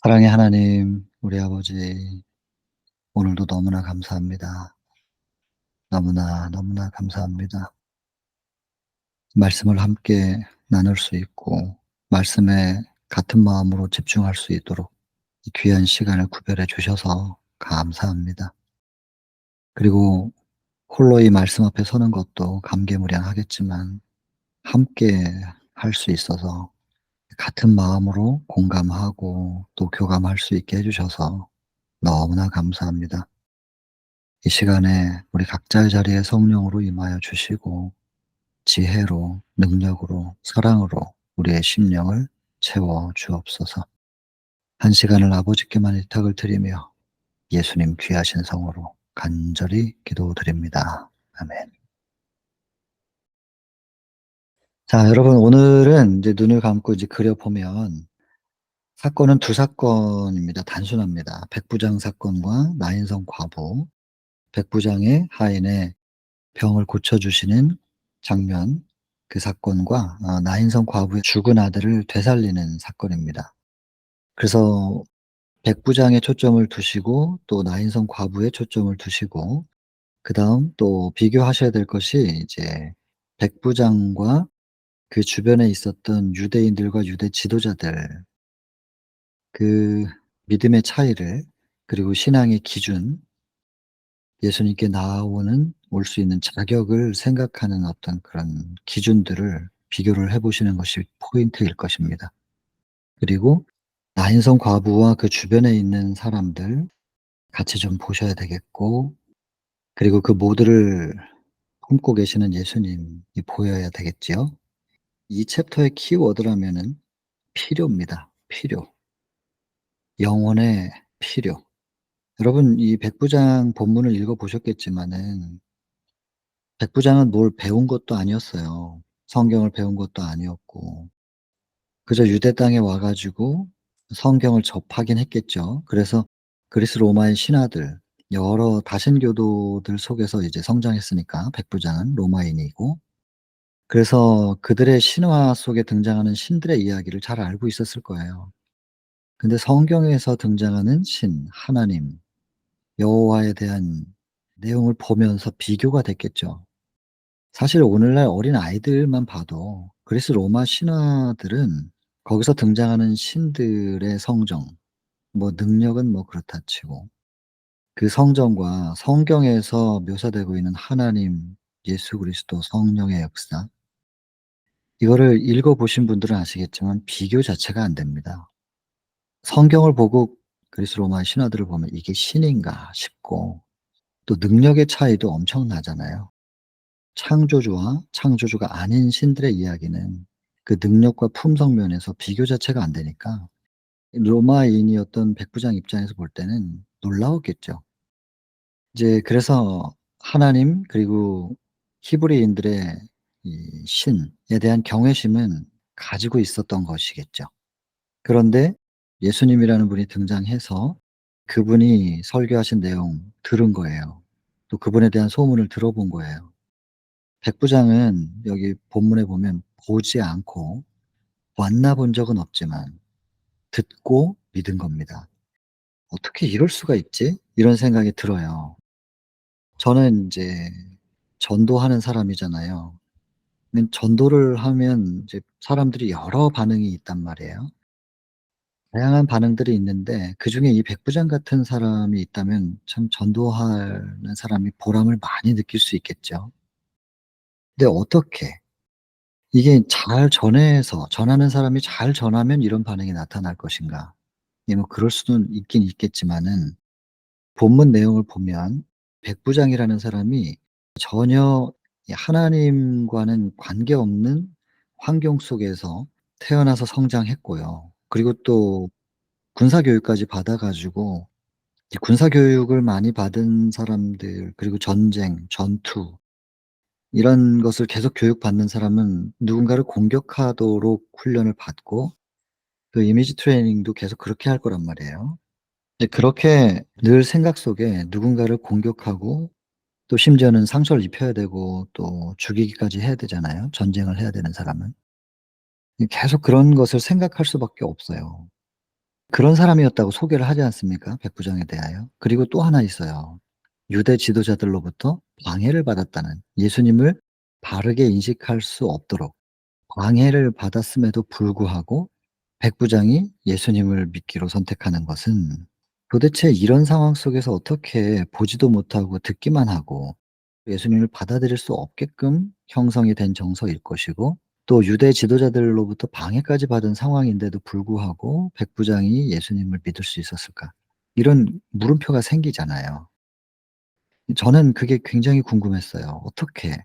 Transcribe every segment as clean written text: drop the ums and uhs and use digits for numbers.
사랑의 하나님, 우리 아버지, 오늘도 너무나 감사합니다. 너무나, 너무나 감사합니다. 말씀을 함께 나눌 수 있고, 말씀에 같은 마음으로 집중할 수 있도록 이 귀한 시간을 구별해 주셔서 감사합니다. 그리고 홀로 이 말씀 앞에 서는 것도 감개무량하겠지만, 함께 할 수 있어서 같은 마음으로 공감하고 또 교감할 수 있게 해 주셔서 너무나 감사합니다. 이 시간에 우리 각자의 자리에 성령으로 임하여 주시고 지혜로, 능력으로, 사랑으로 우리의 심령을 채워 주옵소서. 한 시간을 아버지께만 의탁을 드리며 예수님 귀하신 성으로 간절히 기도드립니다. 아멘. 자, 여러분, 오늘은 이제 눈을 감고 이제 그려보면 사건은 두 사건입니다. 단순합니다. 백부장 사건과 나인성 과부. 백부장의 하인의 병을 고쳐주시는 장면, 그 사건과 나인성 과부의 죽은 아들을 되살리는 사건입니다. 그래서 백부장에 초점을 두시고 또 나인성 과부에 초점을 두시고 그다음 또 비교하셔야 될 것이 이제 백부장과 그 주변에 있었던 유대인들과 유대 지도자들, 그 믿음의 차이를, 그리고 신앙의 기준, 예수님께 나아오는 올 수 있는 자격을 생각하는 어떤 그런 기준들을 비교를 해 보시는 것이 포인트일 것입니다. 그리고 나인성 과부와 그 주변에 있는 사람들 같이 좀 보셔야 되겠고, 그리고 그 모두를 품고 계시는 예수님이 보여야 되겠지요. 이 챕터의 키워드라면은 필요입니다. 필요. 영혼의 필요. 여러분, 이 백부장 본문을 읽어 보셨겠지만은 백부장은 뭘 배운 것도 아니었어요. 성경을 배운 것도 아니었고 그저 유대 땅에 와 가지고 성경을 접하긴 했겠죠. 그래서 그리스 로마의 신하들, 여러 다신교도들 속에서 이제 성장했으니까 백부장은 로마인이고, 그래서 그들의 신화 속에 등장하는 신들의 이야기를 잘 알고 있었을 거예요. 근데 성경에서 등장하는 신, 하나님, 여호와에 대한 내용을 보면서 비교가 됐겠죠. 사실 오늘날 어린아이들만 봐도 그리스 로마 신화들은 거기서 등장하는 신들의 성정, 뭐 능력은 뭐 그렇다 치고 그 성정과 성경에서 묘사되고 있는 하나님, 예수 그리스도, 성령의 역사, 이거를 읽어 보신 분들은 아시겠지만 비교 자체가 안 됩니다. 성경을 보고 그리스 로마 신화들을 보면 '이게 신인가?' 싶고, 또 능력의 차이도 엄청나잖아요. 창조주와 창조주가 아닌 신들의 이야기는 그 능력과 품성 면에서 비교 자체가 안 되니까 로마인이었던 백부장 입장에서 볼 때는 놀라웠겠죠. 이제 그래서 하나님, 그리고 히브리인들의 이 신에 대한 경외심은 가지고 있었던 것이겠죠. 그런데 예수님이라는 분이 등장해서 그분이 설교하신 내용 들은 거예요. 또 그분에 대한 소문을 들어본 거예요. 백부장은 여기 본문에 보면 보지 않고 만나 본 적은 없지만 듣고 믿은 겁니다. '어떻게 이럴 수가 있지?' 이런 생각이 들어요. 저는 인제 전도하는 사람이잖아요. 근데 전도를 하면 이제 사람들이 여러 반응이 있단 말이에요. 다양한 반응들이 있는데 그중에 이 백부장 같은 사람이 있다면 참 전도하는 사람이 보람을 많이 느낄 수 있겠죠. 근데 어떻게 이게 잘 전해서 전하는 사람이 잘 전하면 이런 반응이 나타날 것인가? 예, 뭐 그럴 수는 있긴 있겠지만은 본문 내용을 보면 백부장이라는 사람이 전혀 이 하나님과는 관계없는 환경 속에서 태어나서 성장했고요. 그리고 또 군사 교육까지 받아 가지고 이 군사 교육을 많이 받은 사람들, 그리고 전쟁, 전투, 이런 것을 계속 교육받는 사람은 누군가를 공격하도록 훈련을 받고 그 이미지 트레이닝도 계속 그렇게 할 거란 말이에요. 이제 그렇게 늘 생각 속에 누군가를 공격하고 또 심지어는 상처를 입혀야 되고 또 죽이기까지 해야 되잖아요, 전쟁을 해야 되는 사람은. 계속 그런 것을 생각할 수밖에 없어요. 그런 사람이었다고 소개를 하지 않습니까? 백부장에 대하여. 그리고 또 하나 있어요. 유대 지도자들로부터 방해를 받았다는, 예수님을 바르게 인식할 수 없도록 방해를 받았음에도 불구하고 백부장이 예수님을 믿기로 선택하는 것은, 도대체 이런 상황 속에서 어떻게 보지도 못하고 듣기만 하고 예수님을 받아들일 수 없게끔 형성이 된 정서일 것이고, 또 유대 지도자들로부터 방해까지 받은 상황인데도 불구하고 백부장이 예수님을 믿을 수 있었을까? 이런 물음표가 생기잖아요. 저는 그게 굉장히 궁금했어요. 어떻게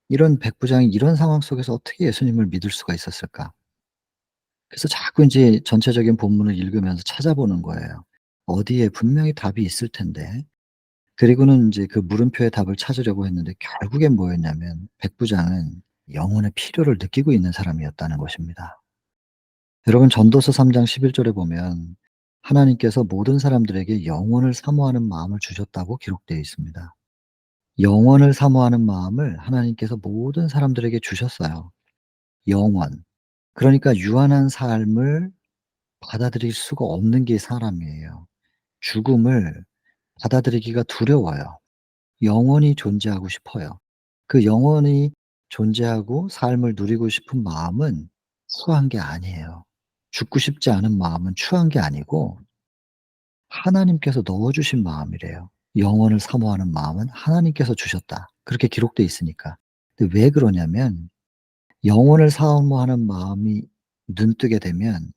이런 백부장이 이런 상황 속에서 어떻게 예수님을 믿을 수가 있었을까? 그래서 자꾸 인제 전체적인 본문을 읽으면서 찾아보는 거예요. 어디에 분명히 답이 있을 텐데. 그리고는 인제 그 물음표의 답을 찾으려고 했는데, 결국엔 뭐였냐면 백부장은 영혼의 필요를 느끼고 있는 사람이었다는 것입니다. 여러분, 전도서 3장 11 절에 보면 하나님께서 모든 사람들에게 영혼을 사모하는 마음을 주셨다고 기록되어 있습니다. 영원을 사모하는 마음을 하나님께서 모든 사람들에게 주셨어요. 영원. 그러니까 유한한 삶을 받아들일 수가 없는 게 사람이에요. 죽음을 받아들이기가 두려워요. 영원히 존재하고 싶어요. 그 영원히 존재하고 삶을 누리고 싶은 마음은 추한 게 아니에요. 죽고 싶지 않은 마음은 추한 게 아니고 하나님께서 넣어 주신 마음이래요. 영원을 사모하는 마음은 하나님께서 주셨다. 그렇게 기록되어 있으니까. 근데 왜 그러냐면, 영혼을 사모하는 마음이 눈뜨게 되면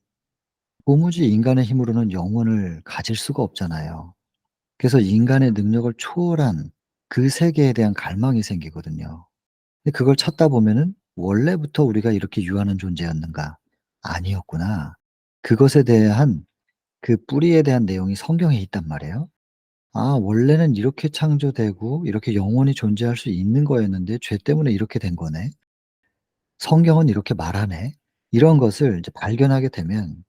도무지 인간의 힘으로는 영혼을 가질 수가 없잖아요. 그래서 인간의 능력을 초월한 그 세계에 대한 갈망이 생기거든요. 근데 그걸 찾다 보면은 '원래부터 우리가 이렇게 유한한 존재였는가? 아니었구나.' 그것에 대한 그 뿌리에 대한 내용이 성경에 있단 말이에요. '아, 원래는 이렇게 창조되고 이렇게 영원히 존재할 수 있는 거였는데 죄 때문에 이렇게 된 거네. 성경은 이렇게 말하네.' 이런 것을 이제 발견하게 되면,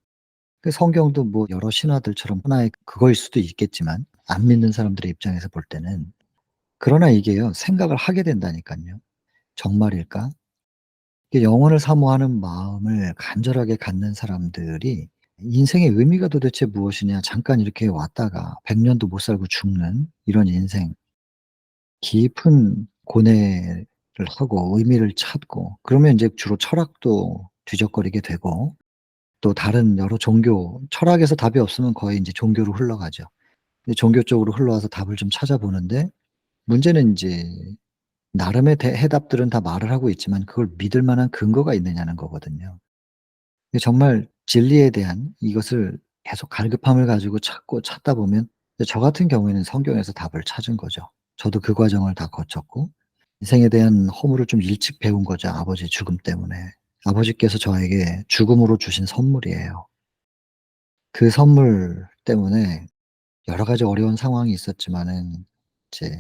그 성경도 뭐 여러 신화들처럼 하나의 그거일 수도 있겠지만 안 믿는 사람들의 입장에서 볼 때는, 그러나 이게요, 생각을 하게 된다니깐요. '정말일까?' 이게 영혼을 사모하는 마음을 간절하게 갖는 사람들이 '인생의 의미가 도대체 무엇이냐.' 잠깐 이렇게 왔다가 100 년도 못 살고 죽는 이런 인생, 깊은 고뇌를 하고 의미를 찾고, 그러면 인제 주로 철학도 뒤적거리게 되고, 또 다른 여러 종교, 철학에서 답이 없으면 거의 인제 종교로 흘러가죠. 근데 종교 쪽으로 흘러와서 답을 좀 찾아보는데, 문제는 인제 나름의 해답들은 다 말을 하고 있지만 그걸 믿을 만한 근거가 있느냐는 거거든요. 근데 정말 진리에 대한 이것을 계속 갈급함을 가지고 찾다 보면, 이제 저 같은 경우에는 성경에서 답을 찾은 거죠. 저도 그 과정을 다 거쳤고 인생에 대한 허물을 좀 일찍 배운 거죠, 아버지 죽음 때문에. 아버지께서 저에게 죽음으로 주신 선물이에요. 그 선물 때문에 여러 가지 어려운 상황이 있었지만은 이제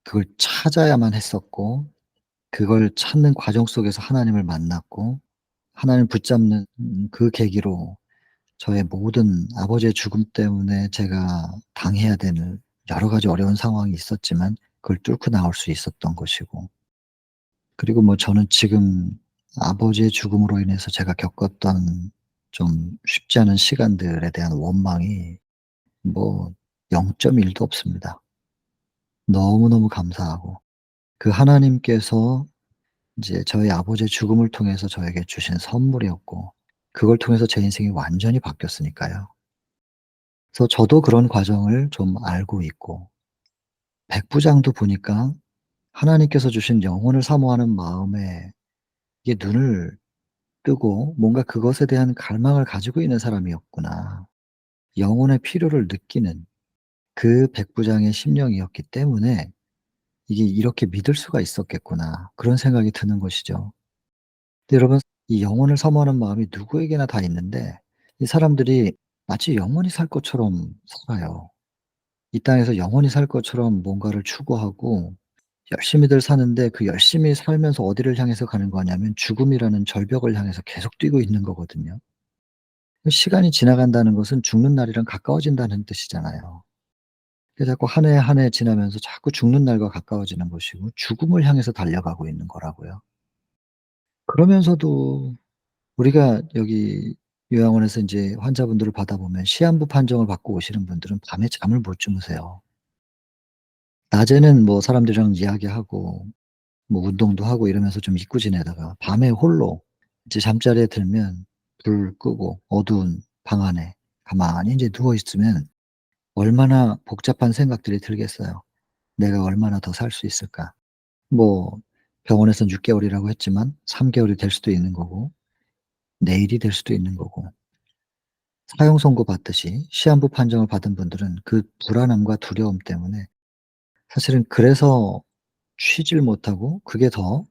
그걸 찾아야만 했었고, 그걸 찾는 과정 속에서 하나님을 만났고, 하나님을 붙잡는 그 계기로 저의 모든, 아버지의 죽음 때문에 제가 당해야 되는 여러 가지 어려운 상황이 있었지만 그걸 뚫고 나올 수 있었던 것이고, 그리고 뭐 저는 지금 아버지의 죽음으로 인해서 제가 겪었던 좀 쉽지 않은 시간들에 대한 원망이 뭐 0.1도 없습니다. 너무너무 감사하고, 그 하나님께서 이제 저희 아버지의 죽음을 통해서 저에게 주신 선물이었고, 그걸 통해서 제 인생이 완전히 바뀌었으니까요. 그래서 저도 그런 과정을 좀 알고 있고, 백부장도 보니까 하나님께서 주신 영혼을 사모하는 마음에 이게 눈을 뜨고 뭔가 그것에 대한 갈망을 가지고 있는 사람이었구나. 영혼의 필요를 느끼는 그 백부장의 심령이었기 때문에 '이게 이렇게 믿을 수가 있었겠구나.' 그런 생각이 드는 것이죠. 근데 여러분, 이 영혼을 사모하는 마음이 누구에게나 다 있는데, 이 사람들이 마치 영원히 살 것처럼 살아요. 이 땅에서 영원히 살 것처럼 뭔가를 추구하고 열심히들 사는데, 그 열심히 살면서 어디를 향해서 가는 거냐면 죽음이라는 절벽을 향해서 계속 뛰고 있는 거거든요. 그 시간이 지나간다는 것은 죽는 날이랑 가까워진다는 뜻이잖아요. 그래서 자꾸 한 해 한 해 지나면서 자꾸 죽는 날과 가까워지는 것이고 죽음을 향해서 달려가고 있는 거라고요. 그러면서도 우리가 여기 요양원에서 인제 환자분들을 받아보면 시한부 판정을 받고 오시는 분들은 밤에 잠을 못 주무세요. 낮에는 뭐 사람들이랑 이야기하고 뭐 운동도 하고 이러면서 좀 잊고 지내다가 밤에 홀로 이제 잠자리에 들면 불 끄고 어두운 방 안에 가만히 인제 누워 있으면 얼마나 복잡한 생각들이 들겠어요. '내가 얼마나 더 살 수 있을까?' 뭐 병원에선 6 개월이라고 했지만 3 개월이 될 수도 있는 거고 내일이 될 수도 있는 거고 사형 선고 받듯이 시한부 판정을 받은 분들은 그 불안함과 두려움 때문에 사실은 그래서 쉬질 못하고 그게 더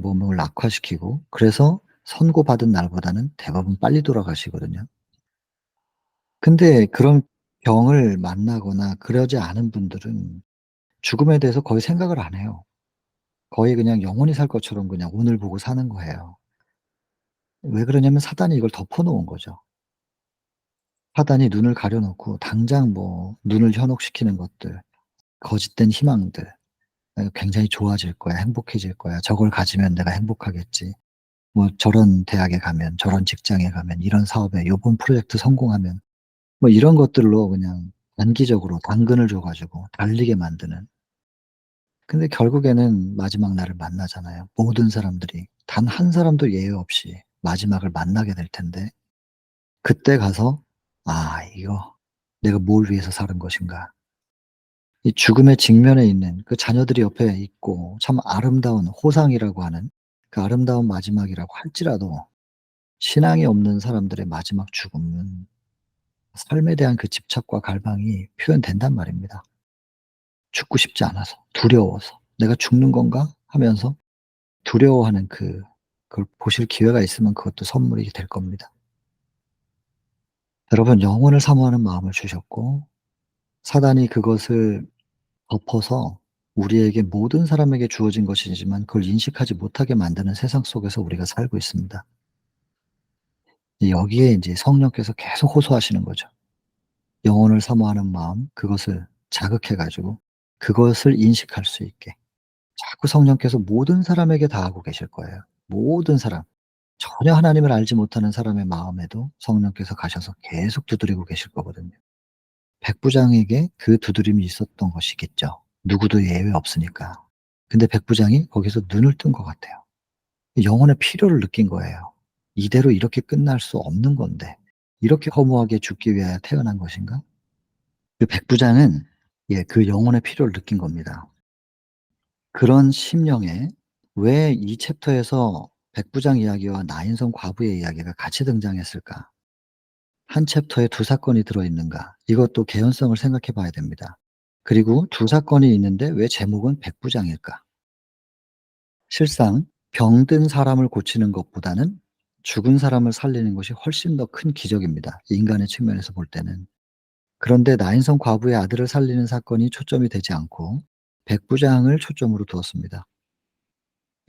몸을 악화시키고 그래서 선고받은 날보다는 대부분 빨리 돌아가시거든요. 근데 그런 병을 만나거나 그러지 않은 분들은 죽음에 대해서 거의 생각을 안 해요. 거의 그냥 영원히 살 것처럼 그냥 오늘 보고 사는 거예요. 왜 그러냐면 사단이 이걸 덮어 놓은 거죠. 사단이 눈을 가려 놓고 당장 뭐 눈을 현혹시키는 것들, 거짓된 희망들, '굉장히 좋아질 거야. 행복해질 거야. 저걸 가지면 내가 행복하겠지. 뭐 저런 대학에 가면 저런 직장에 가면 이런 사업에 요번 프로젝트 성공하면' 뭐 이런 것들로 그냥 단기적으로 당근을 줘 가지고 달리게 만드는. 근데 결국에는 마지막 날을 만나잖아요. 모든 사람들이 단 한 사람도 예외 없이 마지막을 만나게 될 텐데 그때 가서 '아 이거 내가 뭘 위해서 사는 것인가.' 이 죽음의 직면에 있는 그 자녀들이 옆에 있고 참 아름다운 호상이라고 하는 그 아름다운 마지막이라고 할지라도 신앙이 없는 사람들의 마지막 죽음은 삶에 대한 그 집착과 갈망이 표현된단 말입니다. 죽고 싶지 않아서, 두려워서 '내가 죽는 건가?' 하면서 두려워하는 그걸 보실 기회가 있으면 그것도 선물이 될 겁니다. 여러분 영혼을 사모하는 마음을 주셨고 사단이 그것을 덮어서 우리에게 모든 사람에게 주어진 것이지만 그걸 인식하지 못하게 만드는 세상 속에서 우리가 살고 있습니다. 여기에 인제 성령께서 계속 호소하시는 거죠. 영혼을 사모하는 마음 그것을 자극해 가지고 그것을 인식할 수 있게 자꾸 성령께서 모든 사람에게 다 하고 계실 거예요. 모든 사람. 전혀 하나님을 알지 못하는 사람의 마음에도 성령께서 가셔서 계속 두드리고 계실 거거든요. 백부장에게 그 두드림이 있었던 것이겠죠. 누구도 예외 없으니까. 근데 백부장이 거기서 눈을 뜬 것 같아요. 영혼의 필요를 느낀 거예요. '이대로 이렇게 끝날 수 없는 건데 이렇게 허무하게 죽기 위하여 태어난 것인가?' 그 백부장은 그 영혼의 필요를 느낀 겁니다. 그런 심령에 왜 이 챕터에서 백부장 이야기와 나인성 과부의 이야기가 같이 등장했을까? 한 챕터에 두 사건이 들어 있는가? 이것도 개연성을 생각해 봐야 됩니다. 그리고 두 사건이 있는데 왜 제목은 백부장일까? 실상 병든 사람을 고치는 것보다는 죽은 사람을 살리는 것이 훨씬 더 큰 기적입니다, 인간의 측면에서 볼 때는. 그런데 나인성 과부의 아들을 살리는 사건이 초점이 되지 않고 백부장을 초점으로 두었습니다.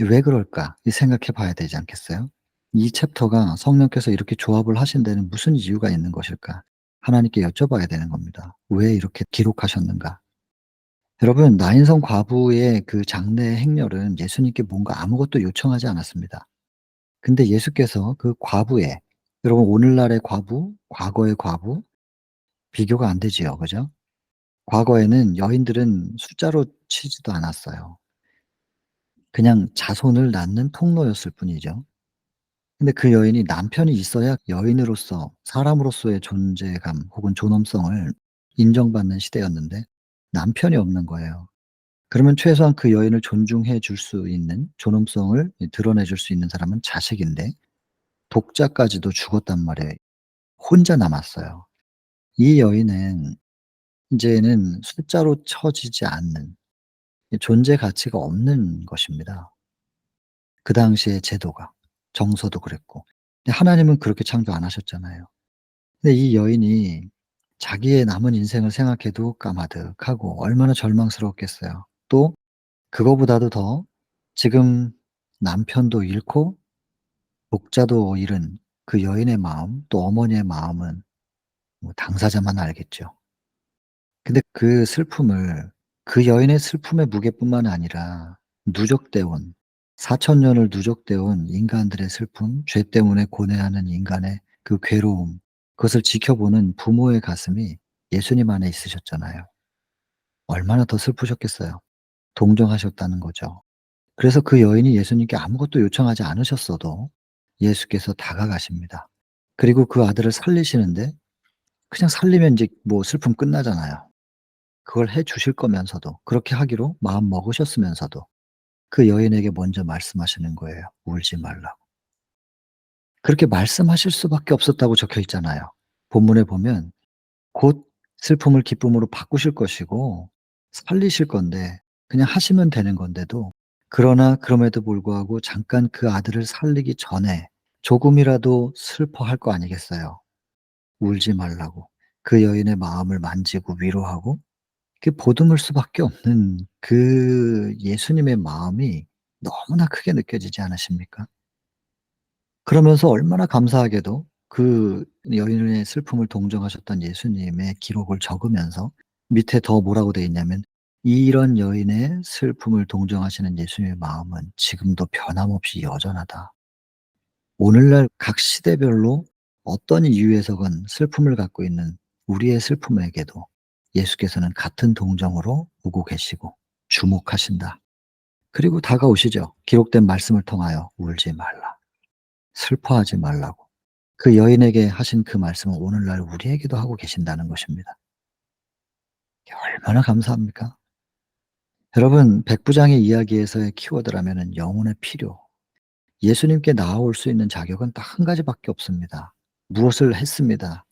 왜 그럴까? 이 생각해 봐야 되지 않겠어요? 이 챕터가 성령께서 이렇게 조합을 하신 데는 무슨 이유가 있는 것일까? 하나님께 여쭤봐야 되는 겁니다. 왜 이렇게 기록하셨는가? 여러분 나인성 과부의 그 장래 행렬은 예수님께 뭔가 아무것도 요청하지 않았습니다. 근데 예수께서 그 과부의 여러분 오늘날의 과부, 과거의 과부 비교가 안 되지요. 그죠? 과거에는 여인들은 숫자로 치지도 않았어요. 그냥 자손을 낳는 통로였을 뿐이죠. 근데 그 여인이 남편이 있어야 여인으로서 사람으로서의 존재감 혹은 존엄성을 인정받는 시대였는데 남편이 없는 거예요. 그러면 최소한 그 여인을 존중해 줄 수 있는 존엄성을 드러내 줄 수 있는 사람은 자식인데 독자까지도 죽었단 말이에요. 혼자 남았어요. 이 여인은 인제는 숫자로 쳐지지 않는 존재 가치가 없는 것입니다. 그 당시의 제도가. 정서도 그랬고. 근데 하나님은 그렇게 창조 안 하셨잖아요. 근데 이 여인이 자기의 남은 인생을 생각해도 까마득하고 얼마나 절망스러웠겠어요. 또 그거보다도 더 지금 남편도 잃고 독자도 잃은 그 여인의 마음 또 어머니의 마음은 뭐 당사자만 알겠죠. 근데 그 슬픔을 그 여인의 슬픔의 무게뿐만 아니라 누적돼 온 4,000 년을 누적돼 온 인간들의 슬픔, 죄 때문에 고뇌하는 인간의 그 괴로움, 그것을 지켜보는 부모의 가슴이 예수님 안에 있으셨잖아요. 얼마나 더 슬프셨겠어요. 동정하셨다는 거죠. 그래서 그 여인이 예수님께 아무것도 요청하지 않으셨어도 예수께서 다가가십니다. 그리고 그 아들을 살리시는데, 그냥 살리면 인제 뭐 슬픔 끝나잖아요. 그걸 해 주실 거면서도, 그렇게 하기로 마음 먹으셨으면서도 그 여인에게 먼저 말씀하시는 거예요. 울지 말라고. 그렇게 말씀하실 수밖에 없었다고 적혀 있잖아요. 본문에 보면 곧 슬픔을 기쁨으로 바꾸실 것이고 살리실 건데, 그냥 하시면 되는 건데도, 그러나 그럼에도 불구하고 잠깐 그 아들을 살리기 전에 조금이라도 슬퍼할 거 아니겠어요. 울지 말라고. 그 여인의 마음을 만지고 위로하고, 그 보듬을 수밖에 없는 그 예수님의 마음이 너무나 크게 느껴지지 않으십니까? 그러면서 얼마나 감사하게도 그 여인의 슬픔을 동정하셨던 예수님의 기록을 적으면서 밑에 더 뭐라고 되어 있냐면, "이런 여인의 슬픔을 동정하시는 예수님의 마음은 지금도 변함없이 여전하다." 오늘날 각 시대별로 어떤 이유에서건 슬픔을 갖고 있는 우리의 슬픔에게도 예수께서는 같은 동정으로 오고 계시고 주목하신다. 그리고 다가오시죠. 기록된 말씀을 통하여 "울지 말라. 슬퍼하지 말라고." 그 여인에게 하신 그 말씀은 오늘날 우리에게도 하고 계신다는 것입니다. 얼마나 감사합니까? 여러분, 백부장의 이야기에서의 키워드라면은 영혼의 필요. 예수님께 나아올 수 있는 자격은 딱 한 가지밖에 없습니다. 무엇을 했습니다.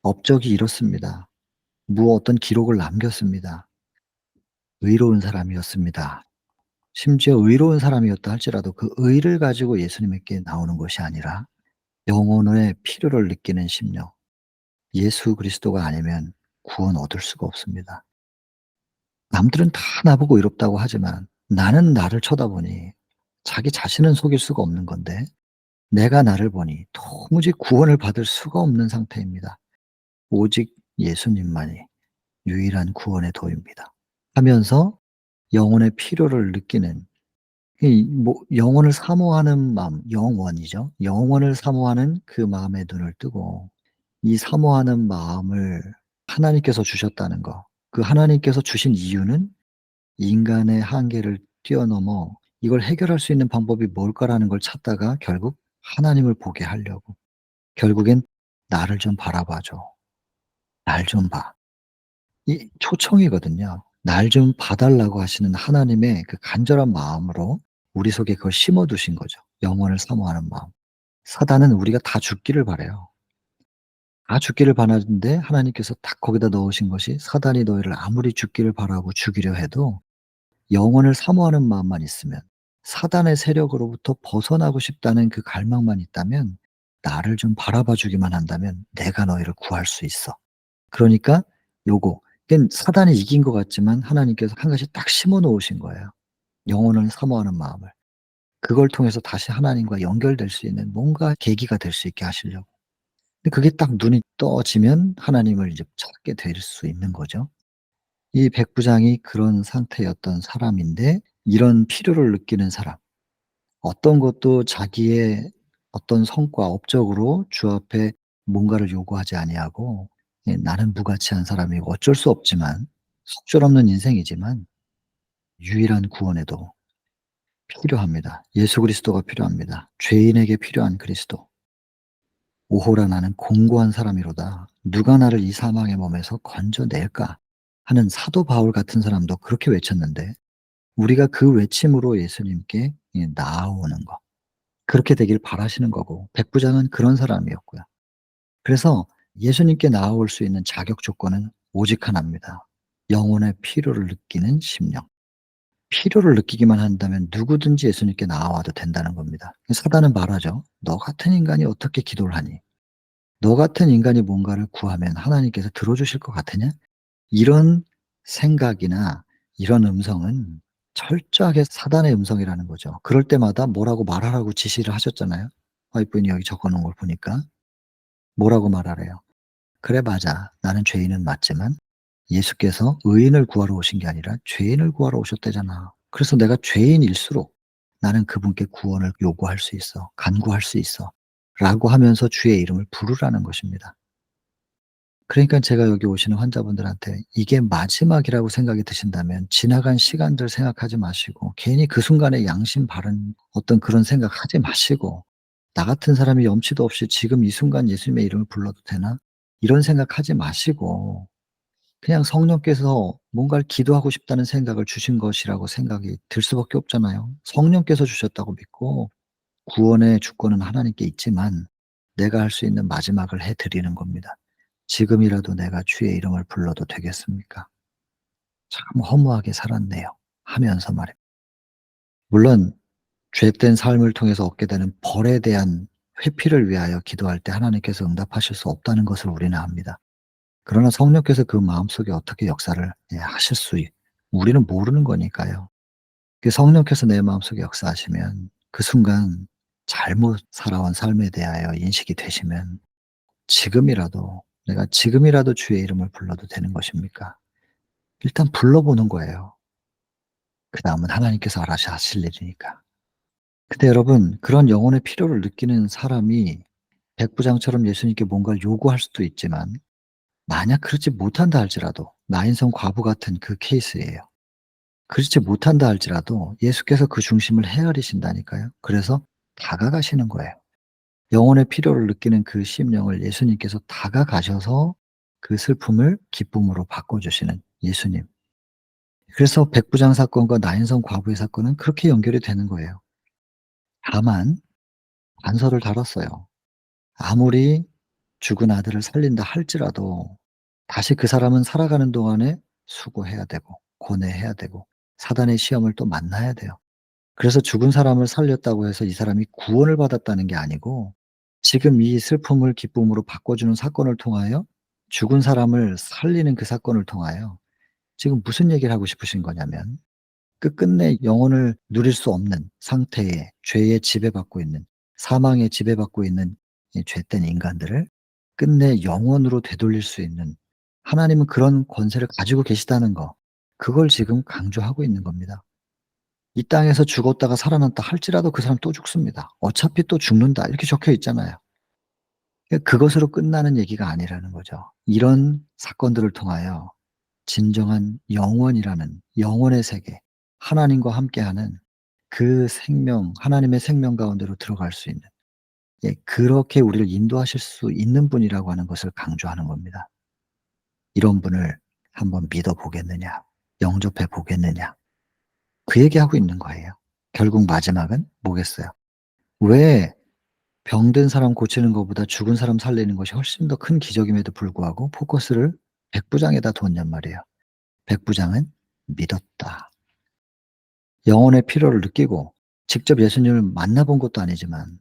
업적이 이렇습니다. 어떤 기록을 남겼습니다. 의로운 사람이었습니다. 심지어 의로운 사람이었다 할지라도 그 의를 가지고 예수님께 나오는 것이 아니라 영혼의 필요를 느끼는 심령. 예수 그리스도가 아니면 구원 얻을 수가 없습니다. 남들은 다 나보고 의롭다고 하지만 나는 나를 쳐다보니 자기 자신은 속일 수가 없는 건데, 내가 나를 보니 도무지 구원을 받을 수가 없는 상태입니다. 오직 예수님만이 유일한 구원의 도입니다. 하면서 영혼의 필요를 느끼는, 이 영혼을 사모하는 마음, 영원이죠. 영원을 사모하는 그 마음의 눈을 뜨고, 이 사모하는 마음을 하나님께서 주셨다는 거. 그 하나님께서 주신 이유는 인간의 한계를 뛰어넘어 이걸 해결할 수 있는 방법이 뭘까라는 걸 찾다가 결국 하나님을 보게 하려고. 결국엔 '나를 좀 바라봐 줘. 날 좀 봐.' 이 초청이거든요. 날 좀 봐 달라고 하시는 하나님의 그 간절한 마음으로 우리 속에 그걸 심어 두신 거죠, 영혼을 사모하는 마음. 사단은 우리가 다 죽기를 바라요. 다 죽기를 바라는데 하나님께서 딱 거기다 넣으신 것이, 사단이 너희를 아무리 죽기를 바라고 죽이려 해도 영혼을 사모하는 마음만 있으면, 사단의 세력으로부터 벗어나고 싶다는 그 갈망만 있다면, 나를 좀 바라봐 주기만 한다면 내가 너희를 구할 수 있어. 그러니까 요거, 그러니깐 사단이 이긴 것 같지만 하나님께서 한 가지 딱 심어 놓으신 거예요, 영혼을 사모하는 마음을. 그걸 통해서 다시 하나님과 연결될 수 있는 뭔가 계기가 될 수 있게 하시려고. 근데 그게 딱 눈이 떠지면 하나님을 이제 찾게 될 수 있는 거죠. 이 백부장이 그런 상태였던 사람인데, 이런 필요를 느끼는 사람. 어떤 것도 자기의 어떤 성과, 업적으로 주 앞에 뭔가를 요구하지 아니하고, 나는 무가치한 사람이고 어쩔 수 없지만, 속절없는 인생이지만 유일한 구원에도 필요합니다. 예수 그리스도가 필요합니다. 죄인에게 필요한 그리스도. "오호라 나는 공고한 사람이로다. 누가 나를 이 사망의 몸에서 건져낼까?" 하는 사도 바울 같은 사람도 그렇게 외쳤는데, 우리가 그 외침으로 예수님께 나아오는 것, 그렇게 되길 바라시는 거고, 백부장은 그런 사람이었고요. 그래서 예수님께 나아올 수 있는 자격 조건은 오직 하나입니다. 영혼의 필요를 느끼는 심령. 필요를 느끼기만 한다면 누구든지 예수님께 나아와도 된다는 겁니다. 사단은 말하죠. "너 같은 인간이 어떻게 기도를 하니? 너 같은 인간이 뭔가를 구하면 하나님께서 들어주실 것 같으냐?" 이런 생각이나 이런 음성은 철저하게 사단의 음성이라는 거죠. 그럴 때마다 뭐라고 말하라고 지시를 하셨잖아요. 와이프분이 여기 적어 놓은 걸 보니까. 뭐라고 말하래요? "그래 맞아. 나는 죄인은 맞지만 예수께서 의인을 구하러 오신 게 아니라 죄인을 구하러 오셨다잖아. 그래서 내가 죄인일수록 나는 그분께 구원을 요구할 수 있어. 간구할 수 있어. 라고 하면서 주의 이름을 부르라는 것입니다. 그러니까 제가 여기 오시는 환자분들한테 이게 마지막이라고 생각이 드신다면 지나간 시간들 생각하지 마시고 괜히 그 순간에 양심 바른 어떤 그런 생각하지 마시고 '나 같은 사람이 염치도 없이 지금 이 순간 예수님의 이름을 불러도 되나?' 이런 생각하지 마시고 그냥 성령께서 뭔가를 기도하고 싶다는 생각을 주신 것이라고 생각이 들 수밖에 없잖아요. 성령께서 주셨다고 믿고 구원의 주권은 하나님께 있지만 내가 할 수 있는 마지막을 해 드리는 겁니다. "지금이라도 내가 주의 이름을 불러도 되겠습니까? 참 허무하게 살았네요." 하면서 말입니다. 물론 죄된 삶을 통해서 얻게 되는 벌에 대한 회피를 위하여 기도할 때 하나님께서 응답하실 수 없다는 것을 우리는 압니다. 그러나 성령께서 그 마음속에 어떻게 역사를 하실 수 우리는 모르는 거니까요. 그 성령께서 내 마음속에 역사하시면 그 순간 잘못 살아온 삶에 대하여 인식이 되시면 지금이라도 내가 지금이라도 주의 이름을 불러도 되는 것입니까? 일단 불러보는 거예요. 그다음은 하나님께서 알아서 하실 일이니까. 근데 여러분 그런 영혼의 필요를 느끼는 사람이 백부장처럼 예수님께 뭔가를 요구할 수도 있지만 만약 그렇지 못한다 할지라도 나인성 과부 같은 그 케이스예요. 그렇지 못한다 할지라도 예수께서 그 중심을 헤아리신다니까요. 그래서 다가가시는 거예요. 영혼의 필요를 느끼는 그 심령을 예수님께서 다가가셔서 그 슬픔을 기쁨으로 바꿔주시는 예수님. 그래서 백부장 사건과 나인성 과부의 사건은 그렇게 연결이 되는 거예요. 다만 단서를 달았어요. 아무리 죽은 아들을 살린다 할지라도 다시 그 사람은 살아가는 동안에 수고해야 되고 고뇌해야 되고 사단의 시험을 또 만나야 돼요. 그래서 죽은 사람을 살렸다고 해서 이 사람이 구원을 받았다는 게 아니고 지금 이 슬픔을 기쁨으로 바꿔주는 사건을 통하여 죽은 사람을 살리는 그 사건을 통하여 지금 무슨 얘기를 하고 싶으신 거냐면 끝끝내 영혼을 누릴 수 없는 상태에 죄에 지배받고 있는 사망에 지배받고 있는 이 죄된 인간들을 끝내 영혼으로 되돌릴 수 있는 하나님은 그런 권세를 가지고 계시다는 거 그걸 지금 강조하고 있는 겁니다. 이 땅에서 죽었다가 살아났다 할지라도 그 사람 또 죽습니다. 어차피 또 죽는다 이렇게 적혀 있잖아요. 그것으로 끝나는 얘기가 아니라는 거죠. 이런 사건들을 통하여 진정한 영원이라는 영혼의 세계, 하나님과 함께하는 그 생명, 하나님의 생명 가운데로 들어갈 수 있는 그렇게 우리를 인도하실 수 있는 분이라고 하는 것을 강조하는 겁니다. 이런 분을 한번 믿어 보겠느냐, 영접해 보겠느냐, 그 얘기하고 있는 거예요. 결국 마지막은 뭐겠어요? 왜 병든 사람 고치는 것보다 죽은 사람 살리는 것이 훨씬 더 큰 기적임에도 불구하고 포커스를 백부장에다 뒀냔 말이에요. 백부장은 믿었다. 영혼의 필요를 느끼고 직접 예수님을 만나본 것도 아니지만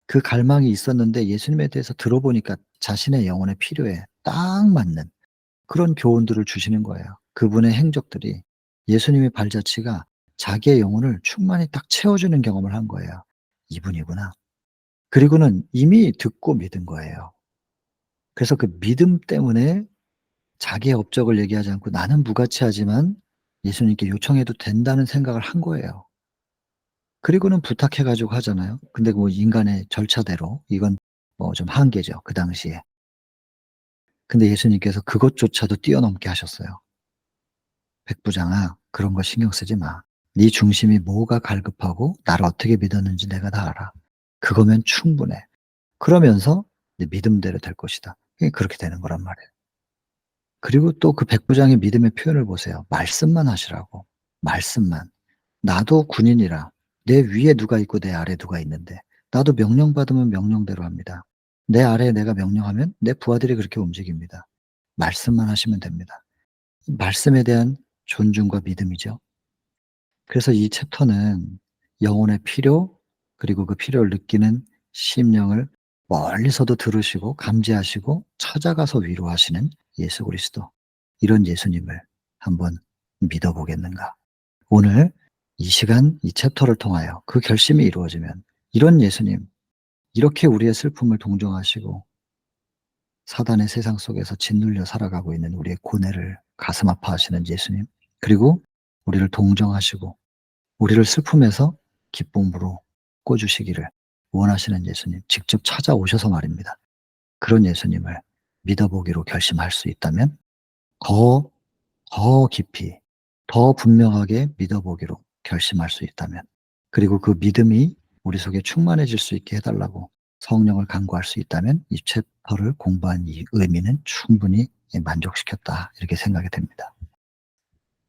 그 갈망이 있었는데 예수님에 대해서 들어보니까 자신의 영혼의 필요에 딱 맞는 그런 교훈들을 주시는 거예요. 그분의 행적들이 예수님의 발자취가 자기의 영혼을 충만히 딱 채워주는 경험을 한 거예요. '이분이구나.' 그리고는 이미 듣고 믿은 거예요. 그래서 그 믿음 때문에 자기의 업적을 얘기하지 않고 '나는 무가치하지만 예수님께 요청해도 된다.'는 생각을 한 거예요. 그리고는 부탁해 가지고 하잖아요. 근데 뭐 인간의 절차대로 이건 뭐 좀 한계죠, 그 당시에. 근데 예수님께서 그것조차도 뛰어넘게 하셨어요. "백부장아 그런 거 신경 쓰지 마. 네 중심이 뭐가 갈급하고 나를 어떻게 믿었는지 내가 다 알아. 그거면 충분해. 그러면서 네 믿음대로 될 것이다." 그렇게 되는 거란 말이에요. 그리고 또 그 백부장의 믿음의 표현을 보세요. 말씀만 하시라고. 말씀만. 나도 군인이라 내 위에 누가 있고 내 아래에 누가 있는데 나도 명령받으면 명령대로 합니다. 내 아래에 내가 명령하면 내 부하들이 그렇게 움직입니다. 말씀만 하시면 됩니다. 말씀에 대한 존중과 믿음이죠. 그래서 이 챕터는 영혼의 필요 그리고 그 필요를 느끼는 심령을 멀리서도 들으시고 감지하시고 찾아가서 위로하시는 예수 그리스도 이런 예수님을 한번 믿어 보겠는가. 오늘 이 시간 이 챕터를 통하여 그 결심이 이루어지면 이런 예수님 이렇게 우리의 슬픔을 동정하시고 사단의 세상 속에서 짓눌려 살아가고 있는 우리의 고뇌를 가슴 아파하시는 예수님 그리고 우리를 동정하시고 우리를 슬픔에서 기쁨으로 꿔 주시기를 원하시는 예수님 직접 찾아오셔서 말입니다. 그런 예수님을 믿어보기로 결심할 수 있다면 더, 더 깊이, 더 분명하게 믿어보기로 결심할 수 있다면, 그리고 그 믿음이 우리 속에 충만해질 수 있게 해달라고 성령을 간구할 수 있다면 이 챕터를 공부한 이 의미는 충분히 만족시켰다, 이렇게 생각이 됩니다.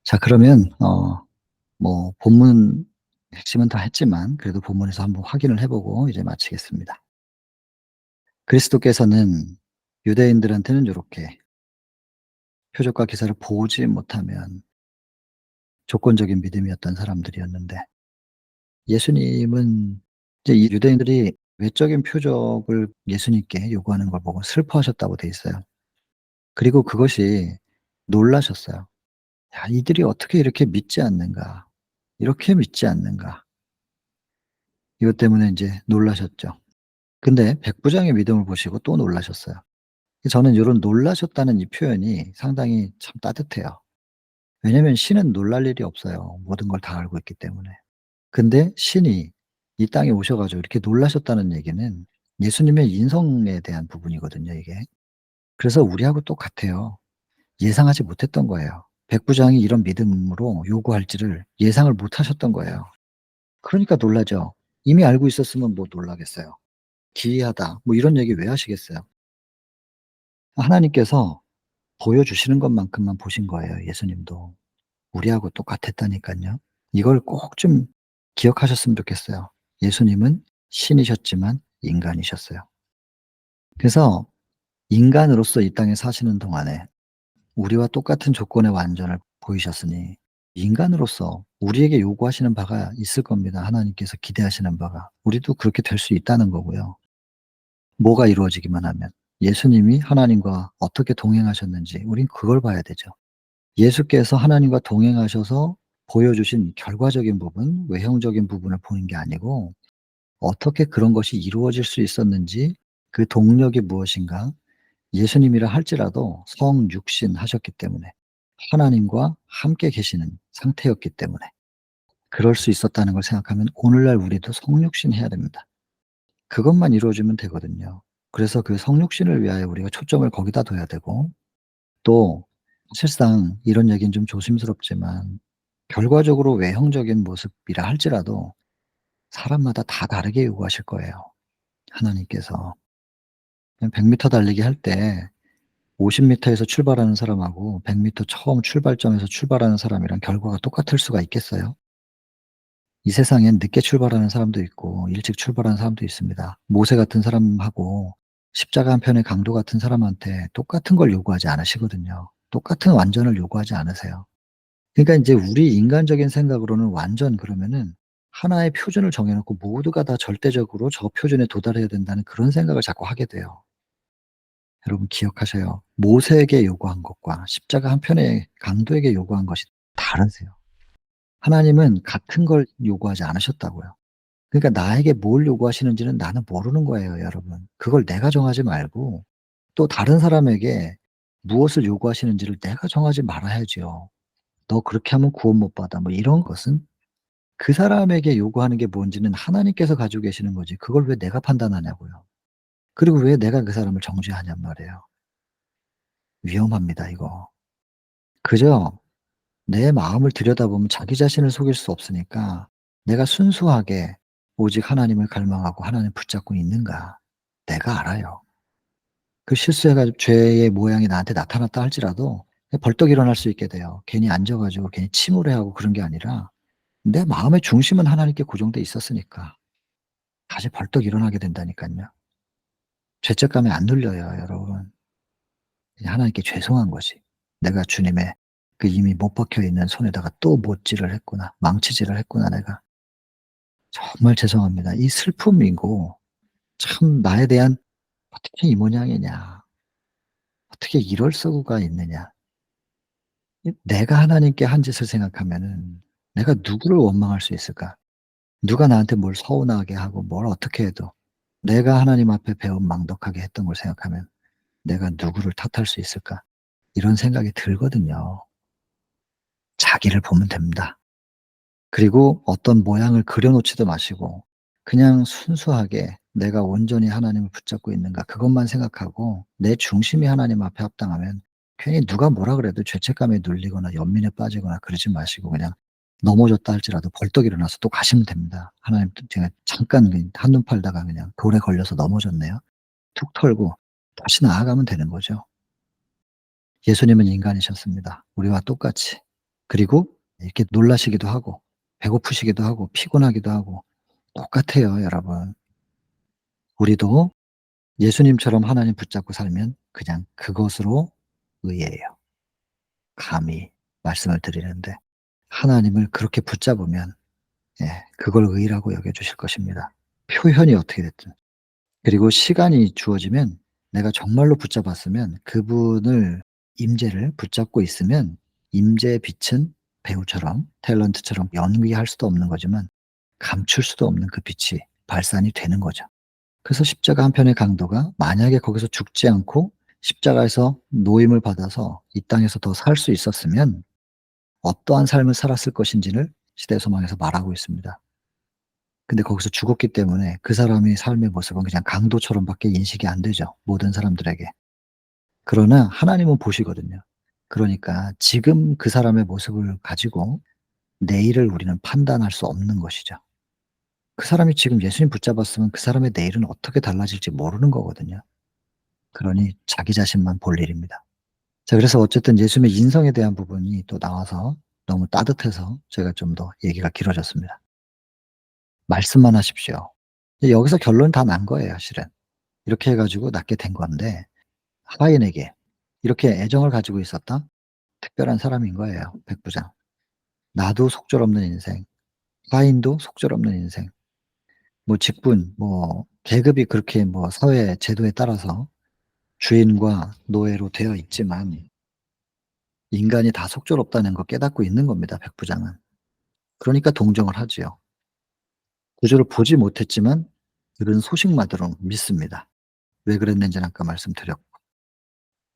자, 그러면 뭐 본문 핵심은 다 했지만 그래도 본문에서 한번 확인을 해보고 이제 마치겠습니다. 그리스도께서는 유대인들한테는 이렇게 표적과 기사를 보지 못하면 조건적인 믿음이었던 사람들이었는데, 예수님은 이제 이 유대인들이 외적인 표적을 예수님께 요구하는 걸 보고 슬퍼하셨다고 돼 있어요. 그리고 그것이 놀라셨어요. 야, 이들이 어떻게 이렇게 믿지 않는가? 이렇게 믿지 않는가? 이것 때문에 이제 놀라셨죠. 근데 백부장의 믿음을 보시고 또 놀라셨어요. 저는 이런 놀라셨다는 이 표현이 상당히 참 따뜻해요. 왜냐면 신은 놀랄 일이 없어요. 모든 걸 다 알고 있기 때문에. 근데 신이 이 땅에 오셔 가지고 이렇게 놀라셨다는 얘기는 예수님의 인성에 대한 부분이거든요, 이게. 그래서 우리하고 똑같아요. 예상하지 못했던 거예요. 백부장이 이런 믿음으로 요구할지를 예상을 못 하셨던 거예요. 그러니까 놀라죠. 이미 알고 있었으면 뭐 놀라겠어요. 기이하다, 뭐 이런 얘기 왜 하시겠어요. 하나님께서 보여주시는 것만큼만 보신 거예요, 예수님도. 우리하고 똑같았다니깐요. 이걸 꼭 좀 기억하셨으면 좋겠어요. 예수님은 신이셨지만 인간이셨어요. 그래서 인간으로서 이 땅에 사시는 동안에 우리와 똑같은 조건의 완전을 보이셨으니 인간으로서 우리에게 요구하시는 바가 있을 겁니다. 하나님께서 기대하시는 바가. 우리도 그렇게 될 수 있다는 거고요. 뭐가 이루어지기만 하면 예수님이 하나님과 어떻게 동행하셨는지 우린 그걸 봐야 되죠. 예수께서 하나님과 동행하셔서 보여주신 결과적인 부분, 외형적인 부분을 보는 게 아니고 어떻게 그런 것이 이루어질 수 있었는지, 그 동력이 무엇인가. 예수님이라 할지라도 성육신 하셨기 때문에 하나님과 함께 계시는 상태였기 때문에 그럴 수 있었다는 걸 생각하면 오늘날 우리도 성육신 해야 됩니다. 그것만 이루어지면 되거든요. 그래서 그 성육신을 위하여 우리가 초점을 거기다 둬야 되고, 또 실상 이런 얘기는 좀 조심스럽지만 결과적으로 외형적인 모습이라 할지라도 사람마다 다 다르게 요구하실 거예요, 하나님께서. 그냥 100m 달리기 할 때 50m에서 출발하는 사람하고 100m 처음 출발점에서 출발하는 사람이랑 결과가 똑같을 수가 있겠어요? 이 세상엔 늦게 출발하는 사람도 있고 일찍 출발하는 사람도 있습니다. 모세 같은 사람하고 십자가 한 편의 강도 같은 사람한테 똑같은 걸 요구하지 않으시거든요. 똑같은 완전을 요구하지 않으세요. 그러니까 인제 우리 인간적인 생각으로는 완전 그러면은 하나의 표준을 정해 놓고 모두가 다 절대적으로 저 표준에 도달해야 된다는 그런 생각을 자꾸 하게 돼요. 여러분 기억하셔요. 모세에게 요구한 것과 십자가 한 편의 강도에게 요구한 것이 다르세요. 하나님은 같은 걸 요구하지 않으셨다고요. 그러니까 나에게 뭘 요구하시는지는 나는 모르는 거예요, 여러분. 그걸 내가 정하지 말고 또 다른 사람에게 무엇을 요구하시는지를 내가 정하지 말아야죠. "너 그렇게 하면 구원 못 받아." 뭐 이런 것은 그 사람에게 요구하는 게 뭔지는 하나님께서 가지고 계시는 거지, 그걸 왜 내가 판단하냐고요. 그리고 왜 내가 그 사람을 정죄하냔 말이에요. 위험합니다, 이거. 그저 내 마음을 들여다보면 자기 자신을 속일 수 없으니까 내가 순수하게 오직 하나님을 갈망하고 하나님을 붙잡고 있는가, 내가 알아요. 그 실수해 가지고 죄의 모양이 나한테 나타났다 할지라도 벌떡 일어날 수 있게 돼요. 괜히 앉아 가지고 괜히 침울해하고 그런 게 아니라 내 마음의 중심은 하나님께 고정돼 있었으니까 다시 벌떡 일어나게 된다니깐요. 죄책감에 안 눌려요, 여러분. 그냥 하나님께 죄송한 것이. '내가 주님의 그 이미 못 박혀 있는 손에다가 또 못질을 했구나. 망치질을 했구나 내가. 정말 죄송합니다.' 이 슬픔이고, 참 나에 대한 '어떻게 이 모양이냐. 어떻게 이럴 수가 있느냐.' 이 내가 하나님께 한 짓을 생각하면은 '내가 누구를 원망할 수 있을까? 누가 나한테 뭘 서운하게 하고 뭘 어떻게 해도 내가 하나님 앞에 배은망덕하게 했던 걸 생각하면 '내가 누구를 탓할 수 있을까?' 이런 생각이 들거든요. 자기를 보면 됩니다. 그리고 어떤 모양을 그려 놓지도 마시고 그냥 순수하게 '내가 온전히 하나님을 붙잡고 있는가.' 그것만 생각하고 내 중심이 하나님 앞에 합당하면 괜히 누가 뭐라 그래도 죄책감에 눌리거나 연민에 빠지거나 그러지 마시고 그냥 넘어졌다 할지라도 벌떡 일어나서 또 가시면 됩니다. '하나님 제가 잠깐 한눈 팔다가 그냥 돌에 걸려서 넘어졌네요.' 툭 털고 다시 나아가면 되는 거죠. 예수님은 인간이셨습니다. 우리와 똑같이. 그리고 이렇게 놀라시기도 하고 배고프시기도 하고 피곤하기도 하고 똑같아요, 여러분. 우리도 예수님처럼 하나님 붙잡고 살면 그냥 그것으로 의예요. 감히 말씀을 드리는데 하나님을 그렇게 붙잡으면 그걸 의라고 여겨 주실 것입니다. 표현이 어떻게 됐든. 그리고 시간이 주어지면 내가 정말로 붙잡았으면 그분을 임재를 붙잡고 있으면 임재의 빛은 배우처럼 탤런트처럼 연기할 수도 없는 거지만 감출 수도 없는 그 빛이 발산이 되는 거죠. 그래서 십자가 한 편의 강도가 만약에 거기서 죽지 않고 십자가에서 노임을 받아서 이 땅에서 더 살 수 있었으면 어떠한 삶을 살았을 것인지를 시대소망에서 말하고 있습니다. 근데 거기서 죽었기 때문에 그 사람의 삶의 모습은 그냥 강도처럼 밖에 인식이 안 되죠, 모든 사람들에게. 그러나 하나님은 보시거든요. 그러니까 지금 그 사람의 모습을 가지고 내일을 우리는 판단할 수 없는 것이죠. 그 사람이 지금 예수님 붙잡았으면 그 사람의 내일은 어떻게 달라질지 모르는 거거든요. 그러니 자기 자신만 볼 일입니다. 자, 그래서 어쨌든 예수님의 인성에 대한 부분이 또 나와서 너무 따뜻해서 제가 좀 더 얘기가 길어졌습니다. 말씀만 하십시오. 여기서 결론은 다 난 거예요, 실은. 이렇게 해 가지고 낫게 된 건데 하인에게 이렇게 애정을 가지고 있었던 특별한 사람인 거예요, 백부장. 나도 속절없는 인생, 하인도 속절없는 인생. 뭐 직분, 뭐 계급이 그렇게 뭐 사회 제도에 따라서 주인과 노예로 되어 있지만 인간이 다 속절없다는 거 깨닫고 있는 겁니다, 백부장은. 그러니까 동정을 하지요. 구조를 보지 못했지만 들은 소식만으로 믿습니다. 왜 그랬는지는 아까 말씀드렸고.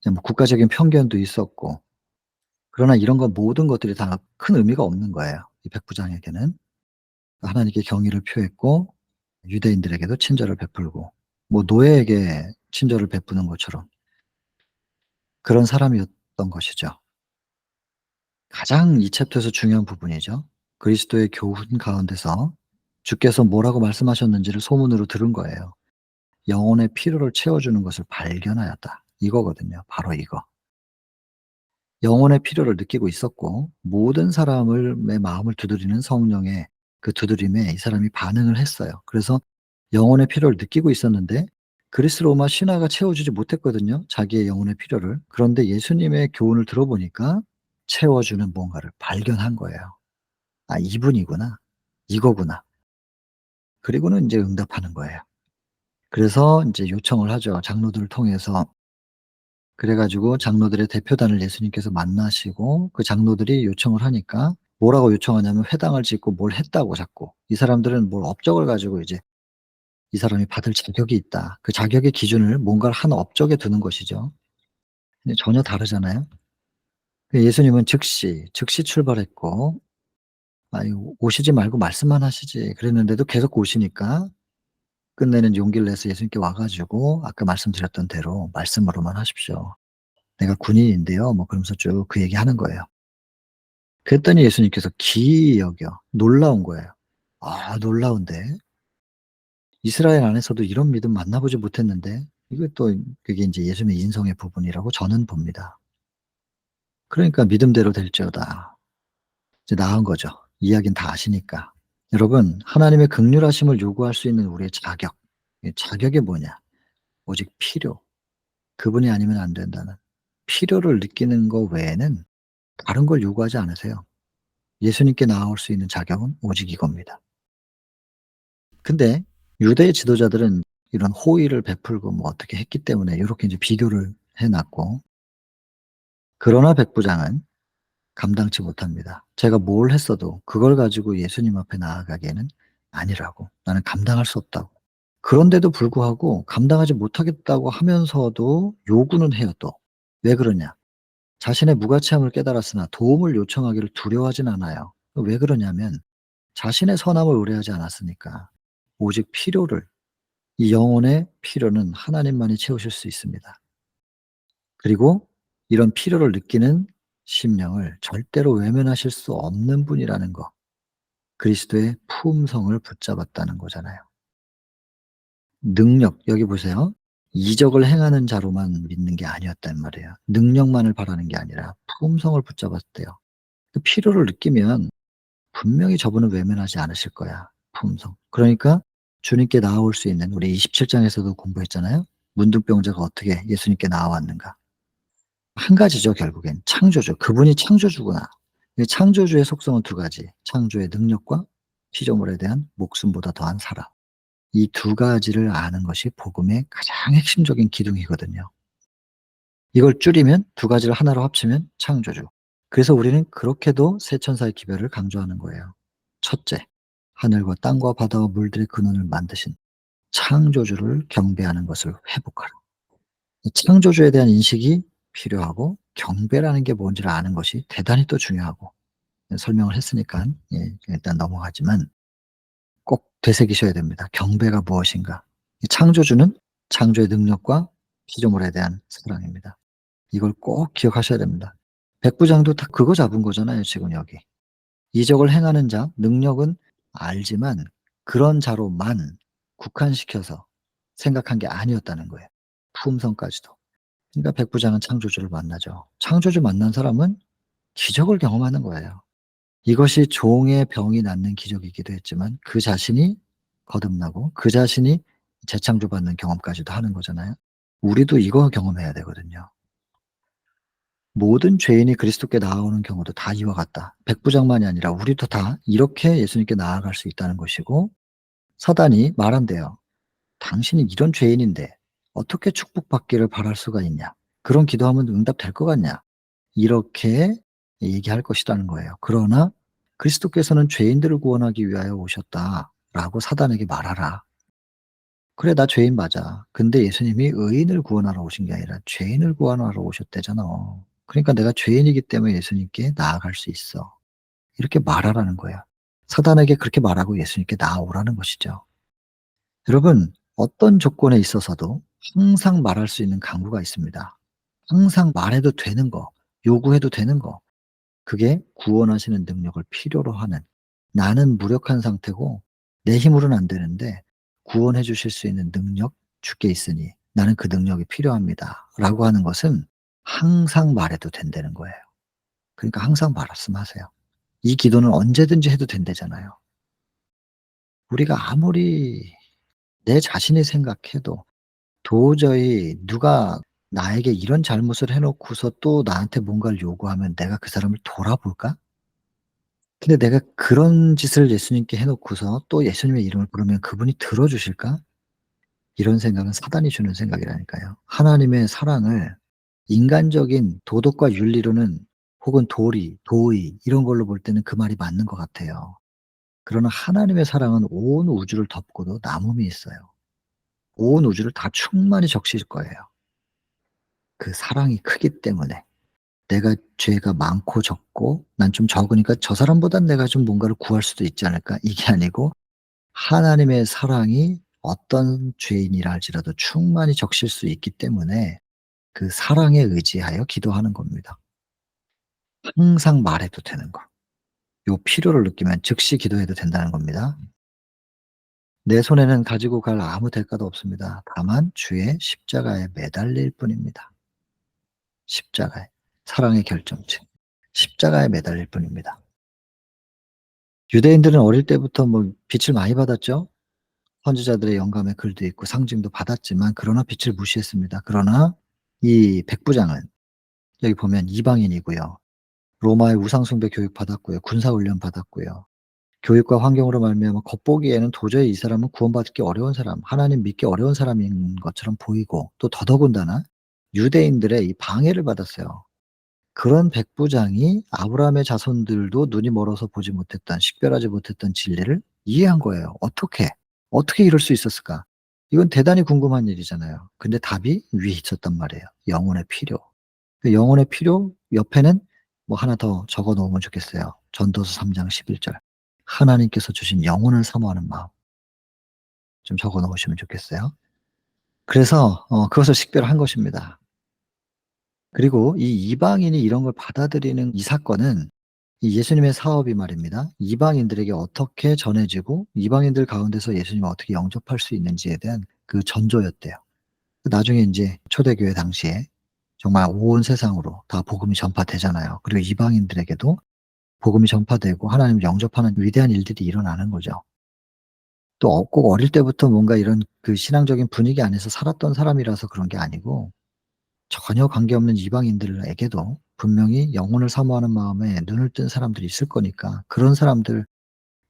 이제 뭐 국가적인 편견도 있었고 그러나 이런 거 모든 것들이 다 큰 의미가 없는 거예요, 이 백부장에게는. 하나님께 경의를 표했고 유대인들에게도 친절을 베풀고 뭐 노예에게 친절을 베푸는 것처럼 그런 사람이었던 것이죠. 가장 이 챕터에서 중요한 부분이죠. 그리스도의 교훈 가운데서 주께서 뭐라고 말씀하셨는지를 소문으로 들은 거예요. 영혼의 필요를 채워주는 것을 발견하였다. 이거거든요. 바로 이거. 영혼의 필요를 느끼고 있었고 모든 사람을 의 마음을 두드리는 성령의 그 두드림에 이 사람이 반응을 했어요. 그래서 영혼의 필요를 느끼고 있었는데 그리스 로마 신화가 채워주지 못했거든요, 자기의 영혼의 필요를. 그런데 예수님의 교훈을 들어보니까 채워주는 뭔가를 발견한 거예요. '아, 이분이구나. 이거구나.' 그리고는 인제 응답하는 거예요. 그래서 인제 요청을 하죠, 장로들을 통해서. 그래 가지고 장로들의 대표단을 예수님께서 만나시고 그 장로들이 요청을 하니까 뭐라고 요청하냐면 회당을 짓고 뭘 했다고 자꾸. 이 사람들은 뭘 업적을 가지고 이제 이 사람이 받을 자격이 있다. 그 자격의 기준을 뭔가를 한 업적에 두는 것이죠. 근데 전혀 다르잖아요. 그 예수님은 즉시 출발했고 아이 오시지 말고 말씀만 하시지 그랬는데도 계속 오시니까 끝내는 용기를 내서 예수님께 와 가지고 아까 말씀드렸던 대로 "말씀으로만 하십시오. 내가 군인인데요." 뭐 그러면서 쭉 그 얘기하는 거예요. 그랬더니 예수님께서 기이히 여겨 놀라운 거예요. '아, 놀라운데 이스라엘 안에서도 이런 믿음 만나보지 못했는데.' 이게 또 그게 인제 예수님의 인성의 부분이라고 저는 봅니다. 그러니까 "믿음대로 될지어다." 이제 나은 거죠. 이야기는 다 아시니까. 여러분, 하나님의 긍휼하심을 요구할 수 있는 우리의 자격. 이 자격이 뭐냐? 오직 필요. 그분이 아니면 안 된다는 필요를 느끼는 거 외에는 다른 걸 요구하지 않으세요. 예수님께 나아올 수 있는 자격은 오직 이겁니다. 근데 유대 지도자들은 이런 호의를 베풀고 뭐 어떻게 했기 때문에 요렇게 인제 비교를 해 놨고 그러나 백부장은 감당치 못합니다. 제가 뭘 했어도 그걸 가지고 예수님 앞에 나아가기에는 아니라고. 나는 감당할 수 없다고. 그런데도 불구하고 감당하지 못하겠다고 하면서도 요구는 해요 또. 왜 그러냐? 자신의 무가치함을 깨달았으나 도움을 요청하기를 두려워하진 않아요. 왜 그러냐면 자신의 선함을 의뢰하지 않았으니까. 오직 필요를, 이 영혼의 필요는 하나님만이 채우실 수 있습니다. 그리고 이런 필요를 느끼는 심령을 절대로 외면하실 수 없는 분이라는 거. 그리스도의 품성을 붙잡았다는 거잖아요. 능력, 여기 보세요. 이적을 행하는 자로만 믿는 게 아니었단 말이에요. 능력만을 바라는 게 아니라 품성을 붙잡았대요. 그 필요를 느끼면 분명히 저분은 외면하지 않으실 거야. 품성. 그러니까 주님께 나아올 수 있는, 우리 27 장에서도 공부했잖아요. 문둥병자가 어떻게 예수님께 나아왔는가. 한 가지죠, 결국엔. 창조주. 그분이 창조주구나. 이 창조주의 속성은 두 가지. 창조의 능력과 피조물에 대한 목숨보다 더한 사랑. 이 두 가지를 아는 것이 복음의 가장 핵심적인 기둥이거든요. 이걸 줄이면, 두 가지를 하나로 합치면 창조주. 그래서 우리는 그렇게도 세 천사의 기별을 강조하는 거예요. 첫째, 하늘과 땅과 바다와 물들의 근원을 만드신 창조주를 경배하는 것을 회복하라. 이 창조주에 대한 인식이 필요하고, 경배라는 게 뭔지를 아는 것이 대단히 또 중요하고, 설명을 했으니까 일단 넘어가지만 꼭 되새기셔야 됩니다. 경배가 무엇인가. 이 창조주는 창조의 능력과 피조물에 대한 사랑입니다. 이걸 꼭 기억하셔야 됩니다. 백부장도 다 그거 잡은 거잖아요, 지금 여기. 이적을 행하는 자, 능력은 알지만 그런 자로만 국한시켜서 생각한 게 아니었다는 거예요. 품성까지도. 그러니까 백부장은 창조주를 만나죠. 창조주 만난 사람은 기적을 경험하는 거예요. 이것이 종의 병이 낫는 기적이기도 했지만 그 자신이 거듭나고 그 자신이 재창조받는 경험까지도 하는 거잖아요. 우리도 이거 경험해야 되거든요. 모든 죄인이 그리스도께 나아오는 경우도 다 이와 같다. 백부장만이 아니라 우리도 다 이렇게 예수님께 나아갈 수 있다는 것이고, 사단이 말한대요. 당신이 이런 죄인인데 어떻게 축복받기를 바랄 수가 있냐? 그런 기도하면 응답될 것 같냐? 이렇게 얘기할 것이라는 거예요. 그러나 그리스도께서는 죄인들을 구원하기 위하여 오셨다라고 사단에게 말하라. 그래, 나 죄인 맞아. 근데 예수님이 의인을 구원하러 오신 게 아니라 죄인을 구원하러 오셨대잖아. 그러니까 내가 죄인이기 때문에 예수님께 나아갈 수 있어. 이렇게 말하라는 거예요. 사단에게 그렇게 말하고 예수님께 나아오라는 것이죠. 여러분, 어떤 조건에 있어서도 항상 말할 수 있는 강구가 있습니다. 항상 말해도 되는 거, 요구해도 되는 거. 그게 구원하시는 능력을 필요로 하는, 나는 무력한 상태고 내 힘으로는 안 되는데 구원해 주실 수 있는 능력 주께 있으니 나는 그 능력이 필요합니다. 라고 하는 것은 항상 말해도 된다는 거예요. 그러니까 항상 말씀하세요. 이 기도는 언제든지 해도 된다잖아요. 우리가 아무리 내 자신이 생각해도 도저히 누가 나에게 이런 잘못을 해 놓고서 또 나한테 뭔가를 요구하면 내가 그 사람을 돌아볼까? 근데 내가 그런 짓을 예수님께 해 놓고서 또 예수님의 이름을 부르면 그분이 들어 주실까? 이런 생각은 사단이 주는 생각이라니까요. 하나님의 사랑을 인간적인 도덕과 윤리로는, 혹은 도리, 도의 이런 걸로 볼 때는 그 말이 맞는 것 같아요. 그러나 하나님의 사랑은 온 우주를 덮고도 남음이 있어요. 온 우주를 다 충만히 적실 거예요. 그 사랑이 크기 때문에. 내가 죄가 많고 적고 난 좀 적으니까 저 사람보단 내가 좀 뭔가를 구할 수도 있지 않을까? 이게 아니고 하나님의 사랑이 어떤 죄인이라 할지라도 충만히 적실 수 있기 때문에 그 사랑에 의지하여 기도하는 겁니다. 항상 말해도 되는 거. 요 필요를 느끼면 즉시 기도해도 된다는 겁니다. 내 손에는 가지고 갈 아무 대가도 없습니다. 다만 주의 십자가에 매달릴 뿐입니다. 십자가에. 사랑의 결정체. 십자가에 매달릴 뿐입니다. 유대인들은 어릴 때부터 뭐 빛을 많이 받았죠. 선지자들의 영감의 글도 있고 상징도 받았지만 그러나 빛을 무시했습니다. 그러나 이 백부장은 여기 보면 이방인이고요. 로마의 우상 숭배 교육 받았고요. 군사 훈련 받았고요. 교육과 환경으로 말미암아 겉보기에는 도저히 이 사람은 구원받기 어려운 사람, 하나님 믿기 어려운 사람인 것처럼 보이고, 또 더더군다나 유대인들의 이 방해를 받았어요. 그런 백부장이 아브라함의 자손들도 눈이 멀어서 보지 못했던, 식별하지 못했던 진리를 이해한 거예요. 어떻게? 어떻게 이럴 수 있었을까? 이건 대단히 궁금한 일이잖아요. 근데 답이 위에 있었단 말이에요. 영혼의 필요. 그 영혼의 필요 옆에는 뭐 하나 더 적어 놓으면 좋겠어요. 전도서 3장 11절. 하나님께서 주신 영혼을 사모하는 마음. 좀 적어 놓으시면 좋겠어요. 그래서 그것을 식별한 것입니다. 그리고 이 이방인이 이런 걸 받아들이는 이 사건은 이 예수님의 사업이 말입니다. 이방인들에게 어떻게 전해지고 이방인들 가운데서 예수님을 어떻게 영접할 수 있는지에 대한 그 전조였대요. 나중에 인제 초대교회 당시에 정말 온 세상으로 다 복음이 전파되잖아요. 그리고 이방인들에게도 복음이 전파되고 하나님을 영접하는 위대한 일들이 일어나는 거죠. 또 꼭 어릴 때부터 뭔가 이런 그 신앙적인 분위기 안에서 살았던 사람이라서 그런 게 아니고 전혀 관계없는 이방인들에게도 분명히 영혼을 사모하는 마음에 눈을 뜬 사람들이 있을 거니까 그런 사람들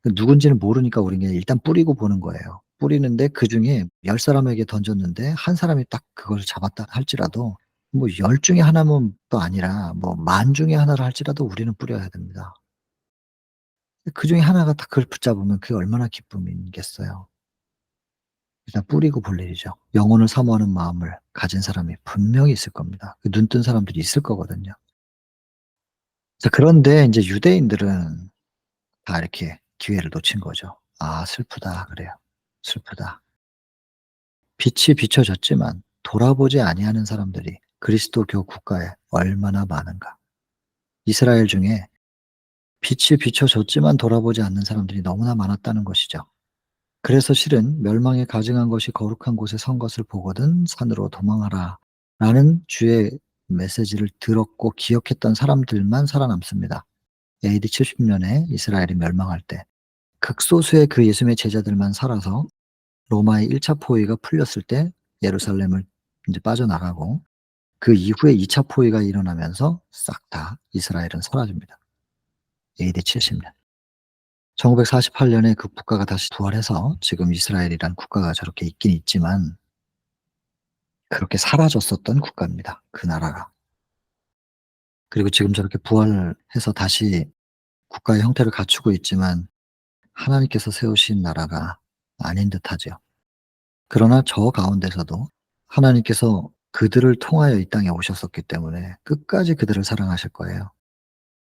그 누군지는 모르니까 우린 그냥 일단 뿌리고 보는 거예요. 뿌리는데 그중에 10 사람에게 던졌는데 한 사람이 딱 그걸 잡았다 할지라도 뭐 10 중에 하나면 또 아니라 뭐 10,000 중에 하나를 할지라도 우리는 뿌려야 됩니다. 그중에 하나가 딱 그걸 붙잡으면 그게 얼마나 기쁨이겠어요. 일단 뿌리고 볼 일이죠. 영혼을 사모하는 마음을 가진 사람이 분명히 있을 겁니다. 그 눈뜬 사람들이 있을 거거든요. 자 그런데 인제 유대인들은 다 이렇게 기회를 놓친 거죠. '아 슬프다.' 그래요. '슬프다. 빛이 비춰졌지만 돌아보지 아니하는 사람들이 그리스도교 국가에 얼마나 많은가.' 이스라엘 중에 빛이 비춰졌지만 돌아보지 않는 사람들이 너무나 많았다는 것이죠. 그래서 실은 "멸망에 가증한 것이 거룩한 곳에 선 것을 보거든 산으로 도망하라." 라는 주의 메시지를 들었고 기억했던 사람들만 살아남습니다. AD 70 년에 이스라엘이 멸망할 때 극소수의 그 예수님의 제자들만 살아서 로마의 1 차 포위가 풀렸을 때 예루살렘을 인제 빠져나가고 그 이후에 2차 포위가 일어나면서 싹 다 이스라엘은 사라집니다. AD 70 년. 1948 년에 그 국가가 다시 부활해서 지금 이스라엘이란 국가가 저렇게 있긴 있지만 그렇게 사라졌었던 국가입니다, 그 나라가. 그리고 지금 저렇게 부활해서 다시 국가의 형태를 갖추고 있지만 하나님께서 세우신 나라가 아닌 듯하죠. 그러나 저 가운데서도 하나님께서 그들을 통하여 이 땅에 오셨었기 때문에 끝까지 그들을 사랑하실 거예요.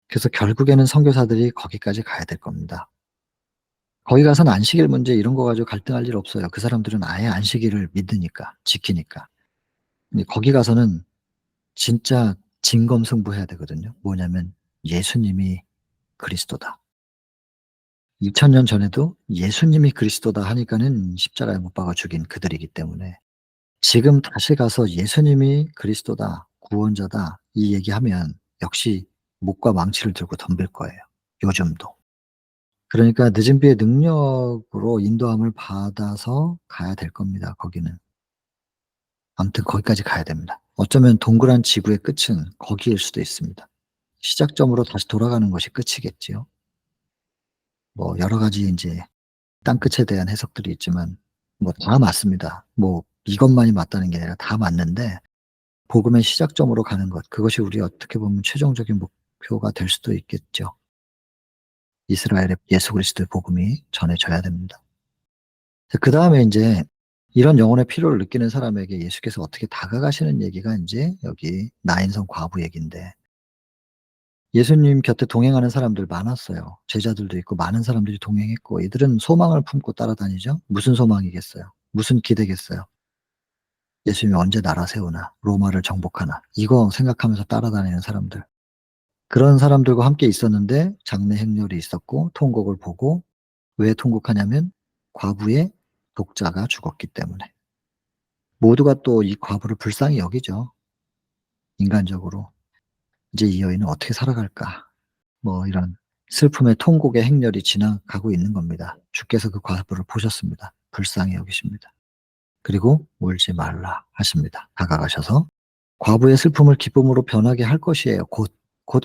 그래서 결국에는 선교사들이 거기까지 가야 될 겁니다. 거기 가서는 안식일 문제 이런 거 가지고 갈등할 일 없어요. 그 사람들은 아예 안식일을 믿으니까 지키니까. 근데 거기 가서는 진짜 진검승부해야 되거든요. 뭐냐면 예수님이 그리스도다. 2000년 전에도 예수님이 그리스도다 하니까는 십자가에 못 박아 죽인 그들이기 때문에 지금 다시 가서 "예수님이 그리스도다. 구원자다." 이 얘기하면 역시 목과 망치를 들고 덤빌 거예요, 요즘도. 그러니까 늦은 비의 능력으로 인도함을 받아서 가야 될 겁니다, 거기는. 아무튼 거기까지 가야 됩니다. 어쩌면 동그란 지구의 끝은 거기일 수도 있습니다. 시작점으로 다시 돌아가는 것이 끝이겠지요. 뭐 여러 가지 인제 땅끝에 대한 해석들이 있지만 뭐 다 맞습니다. 뭐 이것만이 맞다는 게 아니라 다 맞는데 복음의 시작점으로 가는 것 그것이 우리의 어떻게 보면 최종적인 목표가 될 수도 있겠죠. 이스라엘의 예수 그리스도의 복음이 전해져야 됩니다. 그다음에 인제 이런 영혼의 필요를 느끼는 사람에게 예수께서 어떻게 다가가시는 얘기가 인제 여기 나인성 과부 얘긴데 예수님 곁에 동행하는 사람들 많았어요. 제자들도 있고 많은 사람들이 동행했고 이들은 소망을 품고 따라다니죠. 무슨 소망이겠어요? 무슨 기대겠어요? 예수님이 언제 나라 세우나 로마를 정복하나 이거 생각하면서 따라다니는 사람들. 그런 사람들과 함께 있었는데 장래 행렬이 있었고 통곡을 보고 왜 통곡하냐면 과부의 독자가 죽었기 때문에. 모두가 또 이 과부를 불쌍히 여기죠, 인간적으로. 이제 이 여인은 어떻게 살아갈까? 뭐 이런 슬픔의 통곡의 행렬이 지나가고 있는 겁니다. 주께서 그 과부를 보셨습니다. 불쌍히 여기십니다. 그리고 "울지 말라." 하십니다. 다가가셔서 과부의 슬픔을 기쁨으로 변하게 할 것이에요. 곧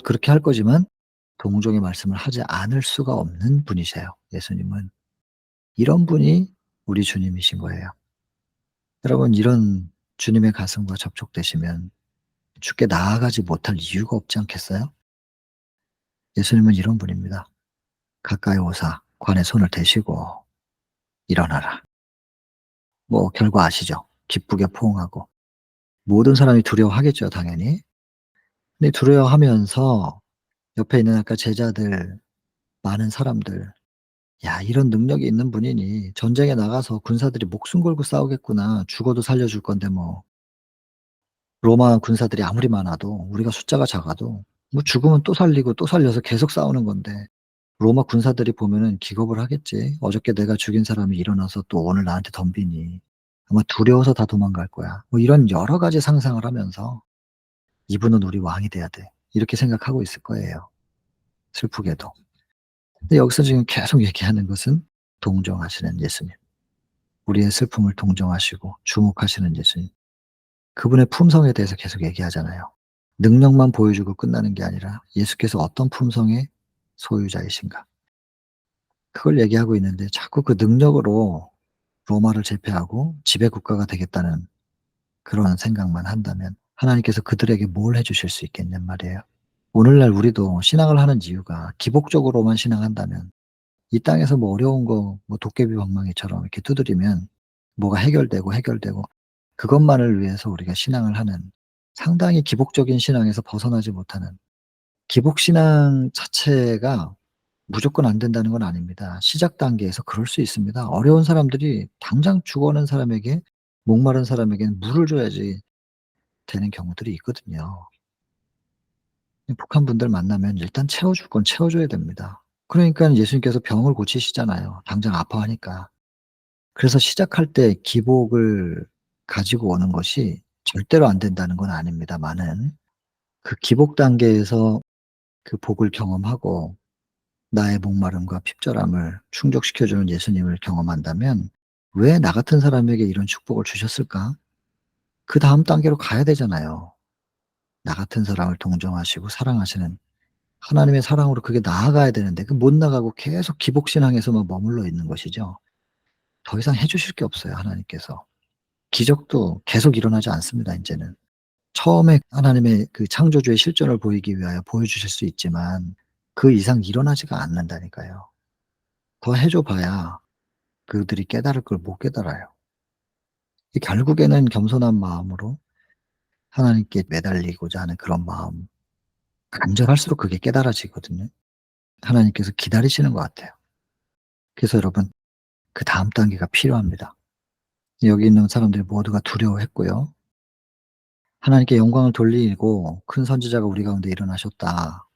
그렇게 할 거지만 동종의 말씀을 하지 않을 수가 없는 분이세요, 예수님은. 이런 분이 우리 주님이신 거예요. 여러분 이런 주님의 가슴과 접촉되시면 주께 나아가지 못할 이유가 없지 않겠어요? 예수님은 이런 분입니다. "가까이 오사 관에 손을 대시고 일어나라." 뭐 결과 아시죠? 기쁘게 포옹하고 모든 사람이 두려워하겠죠, 당연히. 근데 두려워하면서 옆에 있는 아까 제자들 많은 사람들 '야 이런 능력이 있는 분이니 전쟁에 나가서 군사들이 목숨 걸고 싸우겠구나. 죽어도 살려줄 건데 뭐 로마 군사들이 아무리 많아도 우리가 숫자가 작아도 뭐 죽으면 또 살리고 또 살려서 계속 싸우는 건데 로마 군사들이 보면은 기겁을 하겠지. 어저께 내가 죽인 사람이 일어나서 또 오늘 나한테 덤비니 아마 두려워서 다 도망갈 거야.' 뭐 이런 여러 가지 상상을 하면서 '이분은 우리 왕이 돼야 돼.' 이렇게 생각하고 있을 거예요, 슬프게도. 근데 여기서 지금 계속 얘기하는 것은 동정하시는 예수님. 우리의 슬픔을 동정하시고 주목하시는 예수님. 그분의 품성에 대해서 계속 얘기하잖아요. 능력만 보여주고 끝나는 게 아니라 예수께서 어떤 품성의 소유자이신가. 그걸 얘기하고 있는데 자꾸 그 능력으로 로마를 제패하고 지배 국가가 되겠다는 그런 생각만 한다면 하나님께서 그들에게 뭘 해 주실 수 있겠냔 말이에요. 오늘날 우리도 신앙을 하는 이유가 기복적으로만 신앙한다면 이 땅에서 뭐 어려운 거 뭐 도깨비 방망이처럼 이렇게 두드리면 뭐가 해결되고, 해결되고 그것만을 위해서 우리가 신앙을 하는 상당히 기복적인 신앙에서 벗어나지 못하는 기복 신앙 자체가 무조건 안 된다는 건 아닙니다. 시작 단계에서 그럴 수 있습니다. 어려운 사람들이 당장 죽어가는 사람에게 목마른 사람에게는 물을 줘야지 되는 경우들이 있거든요. 북한 분들 만나면 일단 채워줄 건 채워줘야 됩니다. 그러니깐 예수님께서 병을 고치시잖아요, 당장 아파하니까. 그래서 시작할 때 기복을 가지고 오는 것이 절대로 안 된다는 건 아닙니다마는 그 기복 단계에서 그 복을 경험하고 나의 목마름과 핍절함을 충족시켜 주는 예수님을 경험한다면 '왜 나 같은 사람에게 이런 축복을 주셨을까?' 그다음 단계로 가야 되잖아요. 나 같은 사람을 동정하시고 사랑하시는 하나님의 사랑으로 그게 나아가야 되는데 그 못 나가고 계속 기복 신앙에서만 머물러 있는 것이죠. 더 이상 해 주실 게 없어요, 하나님께서. 기적도 계속 일어나지 않습니다, 인제는. 처음에 하나님의 그 창조주의 실존을 보이기 위하여 보여주실 수 있지만 그 이상 일어나지가 않는다니까요. 더 해줘 봐야 그들이 깨달을 걸 못 깨달아요. 이 결국에는 겸손한 마음으로 하나님께 매달리고자 하는 그런 마음, 간절할수록 그게 깨달아지거든요. 하나님께서 기다리시는 것 같아요. 그래서 여러분 그다음 단계가 필요합니다. 여기 있는 사람들이 모두가 두려워했고요. 하나님께 영광을 돌리고 큰 선지자가 우리 가운데 일어나셨다.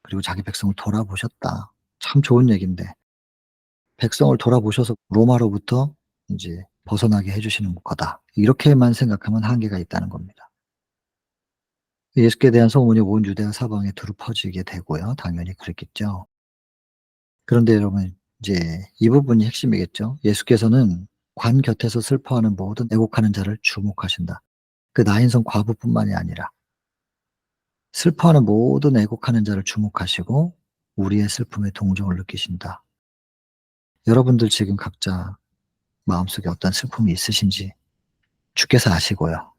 그리고 자기 백성을 돌아보셨다. 참 좋은 얘기인데 백성을 돌아보셔서 로마로부터 인제 벗어나게 해 주시는 거다. 이렇게만 생각하면 한계가 있다는 겁니다. 예수께 대한 소문이 온 유대와 사방에 두루 퍼지게 되고요. 당연히 그랬겠죠. 그런데 여러분 이제 이 부분이 핵심이겠죠. 예수께서는 관 곁에서 슬퍼하는 모든 애곡하는 자를 주목하신다. 그 나인성 과부뿐만이 아니라 슬퍼하는 모든 애곡하는 자를 주목하시고 우리의 슬픔에 동정을 느끼신다. 여러분들 지금 각자 마음속에 어떤 슬픔이 있으신지 주께서 아시고요.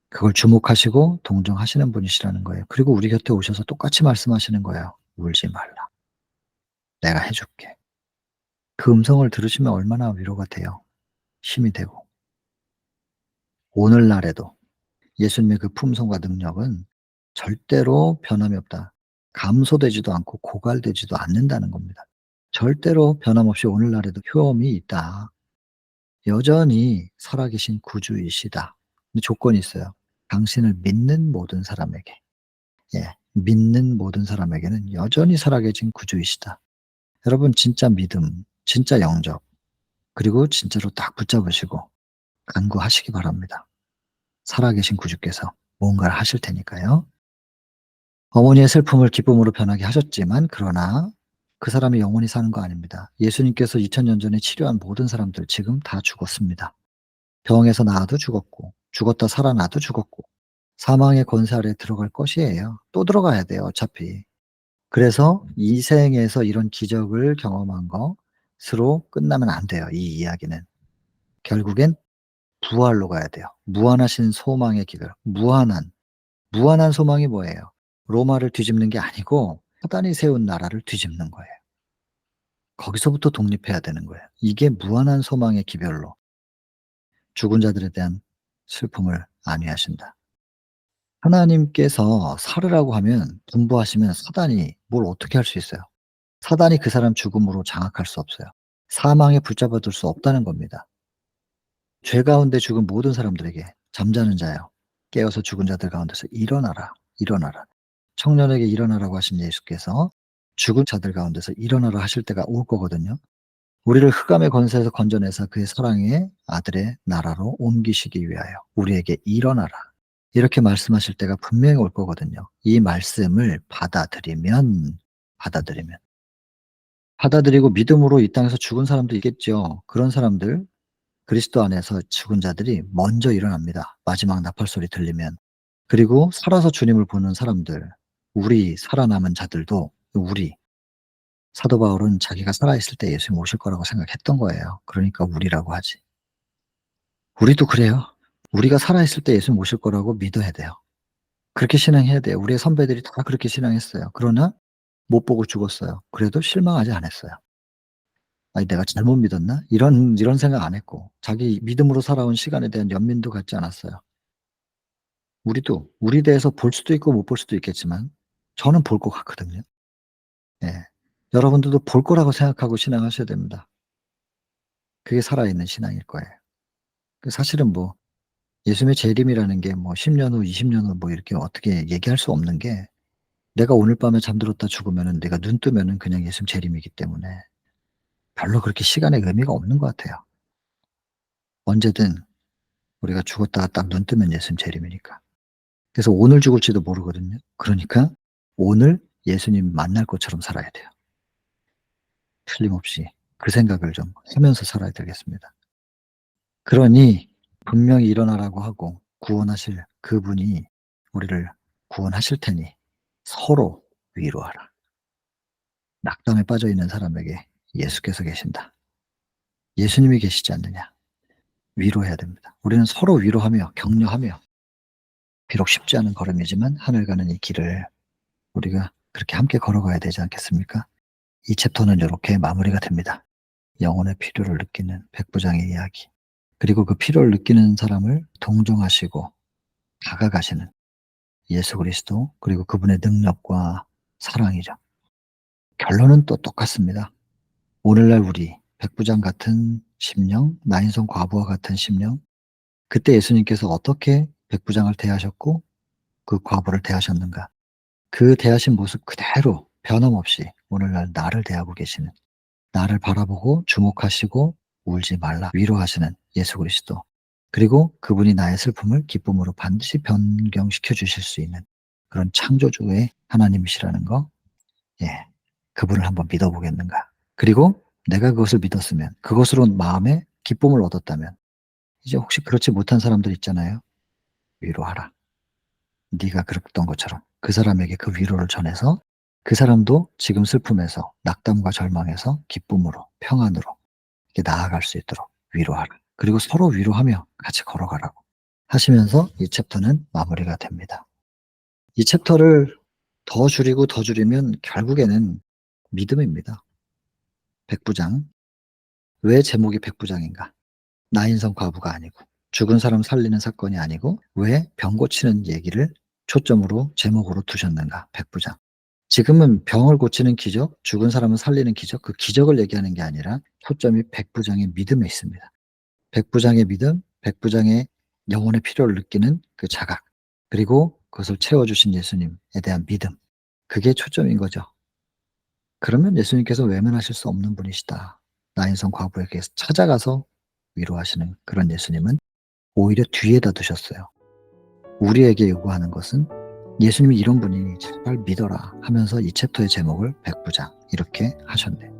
그걸 주목하시고 동정하시는 분이시라는 거예요. 그리고 우리 곁에 오셔서 똑같이 말씀하시는 거예요. "울지 말라. 내가 해 줄게." 그 음성을 들으시면 얼마나 위로가 돼요. 힘이 되고. 오늘날에도 예수님의 그 품성과 능력은 절대로 변함이 없다. 감소되지도 않고 고갈되지도 않는다는 겁니다. 절대로 변함없이 오늘날에도 효험이 있다. 여전히 살아계신 구주이시다. 근데 조건이 있어요. 당신을 믿는 모든 사람에게. 예. 믿는 모든 사람에게는 여전히 살아계신 구주이시다. 여러분 진짜 믿음, 진짜 영접, 그리고 진짜로 딱 붙잡으시고 간구하시기 바랍니다. 살아계신 구주께서 뭔가를 하실 테니까요. 어머니의 슬픔을 기쁨으로 변하게 하셨지만 그러나 그 사람이 영원히 사는 거 아닙니다. 예수님께서 2000년 전에 치료한 모든 사람들 지금 다 죽었습니다. 병에서 나아도 죽었고 죽었다 살아나도 죽었고 사망의 권세 아래에 들어갈 것이에요. 또 들어가야 돼요, 어차피. 그래서 이 생에서 이런 기적을 경험한 것으로 끝나면 안 돼요, 이 이야기는. 결국엔 부활로 가야 돼요. 무한하신 소망의 길을. 무한한 소망이 뭐예요? 로마를 뒤집는 게 아니고 사단이 세운 나라를 뒤집는 거예요. 거기서부터 독립해야 되는 거예요. 이게 무한한 소망의 기별로 죽은 자들에 대한 슬픔을 안위하신다. 하나님께서 살으라고 하면 분부하시면 사단이 뭘 어떻게 할 수 있어요? 사단이 그 사람 죽음으로 장악할 수 없어요. 사망에 붙잡아둘 수 없다는 겁니다. 죄 가운데 죽은 모든 사람들에게 잠자는 자여 깨어서 죽은 자들 가운데서 일어나라, 일어나라. 청년에게 일어나라고 하신 예수께서 죽은 자들 가운데서 일어나라 하실 때가 올 거거든요. 우리를 흑암의 권세에서 건져내사 그의 사랑의 아들의 나라로 옮기시기 위하여 우리에게 일어나라. 이렇게 말씀하실 때가 분명히 올 거거든요. 이 말씀을 받아들이고 믿음으로 이 땅에서 죽은 사람도 있겠죠. 그런 사람들, 그리스도 안에서 죽은 자들이 먼저 일어납니다. 마지막 나팔 소리 들리면. 그리고 살아서 주님을 보는 사람들, 우리 살아남은 자들도 사도 바울은 자기가 살아있을 때 예수님 오실 거라고 생각했던 거예요. 그러니까 우리라고 하지. 우리도 그래요. 우리가 살아있을 때 예수님 오실 거라고 믿어야 돼요. 그렇게 신앙해야 돼요. 우리의 선배들이 다 그렇게 신앙했어요. 그러나 못 보고 죽었어요. 그래도 실망하지 않았어요. 아니, 내가 잘못 믿었나? 이런 생각 안 했고, 자기 믿음으로 살아온 시간에 대한 연민도 갖지 않았어요. 우리도, 우리 대해서 볼 수도 있고 못 볼 수도 있겠지만, 저는 볼 것 같거든요. 예. 여러분들도 볼 거라고 생각하고 신앙하셔야 됩니다. 그게 살아있는 신앙일 거예요. 사실은 뭐, 예수님의 재림이라는 게 뭐 10년 후, 20년 후 뭐 이렇게 어떻게 얘기할 수 없는 게, 내가 오늘 밤에 잠들었다 죽으면은 내가 눈 뜨면은 그냥 예수님 재림이기 때문에 별로 그렇게 시간의 의미가 없는 것 같아요. 언제든 우리가 죽었다가 딱 눈 뜨면 예수님 재림이니까. 그래서 오늘 죽을지도 모르거든요. 그러니까 오늘 예수님 만날 것처럼 살아야 돼요. 틀림없이 그 생각을 좀 하면서 살아야 되겠습니다. 그러니 분명히 일어나라고 하고 구원하실 그분이 우리를 구원하실 테니 서로 위로하라. 낙담에 빠져 있는 사람에게 예수께서 계신다. 예수님이 계시지 않느냐. 위로해야 됩니다. 우리는 서로 위로하며 격려하며 비록 쉽지 않은 걸음이지만 하늘 가는 이 길을 우리가 그렇게 함께 걸어가야 되지 않겠습니까? 이 챕터는 이렇게 마무리가 됩니다. 영혼의 필요를 느끼는 백부장의 이야기. 그리고 그 필요를 느끼는 사람을 동정하시고 다가가시는 예수 그리스도, 그리고 그분의 능력과 사랑이죠. 결론은 또 똑같습니다. 오늘날 우리 백부장 같은 심령, 나인성 과부와 같은 심령, 그때 예수님께서 어떻게 백부장을 대하셨고 그 과부를 대하셨는가, 그 대하신 모습 그대로 변함없이 오늘날 나를 대하고 계시는, 나를 바라보고 주목하시고 울지 말라 위로하시는 예수 그리스도, 그리고 그분이 나의 슬픔을 기쁨으로 반드시 변경시켜 주실 수 있는 그런 창조주의 하나님이시라는 거, 예, 그분을 한번 믿어보겠는가. 그리고 내가 그것을 믿었으면, 그것으로 마음에 기쁨을 얻었다면, 이제 혹시 그렇지 못한 사람들 있잖아요. 위로하라. 네가 그랬던 것처럼 그 사람에게 그 위로를 전해서 그 사람도 지금 슬픔에서, 낙담과 절망에서 기쁨으로, 평안으로 이렇게 나아갈 수 있도록 위로하라. 그리고 서로 위로하며 같이 걸어가라고 하시면서 이 챕터는 마무리가 됩니다. 이 챕터를 더 줄이면 결국에는 믿음입니다. 백부장. 왜 제목이 백부장인가? 나인성 과부가 아니고 죽은 사람 살리는 사건이 아니고 왜 병 고치는 얘기를 초점으로 제목으로 두셨는가? 백부장. 지금은 병을 고치는 기적, 죽은 사람을 살리는 기적, 그 기적을 얘기하는 게 아니라 초점이 백부장의 믿음에 있습니다. 백부장의 믿음, 백부장의 영혼의 필요를 느끼는 그 자각, 그리고 그것을 채워주신 예수님에 대한 믿음, 그게 초점인 거죠. 그러면 예수님께서 외면하실 수 없는 분이시다. 나인성 과부에게 찾아가서 위로하시는 그런 예수님은 오히려 뒤에다 두셨어요. 우리에게 요구하는 것은 예수님이 이런 분이니 제발 믿어라 하면서 이 챕터의 제목을 백부장 이렇게 하셨네요.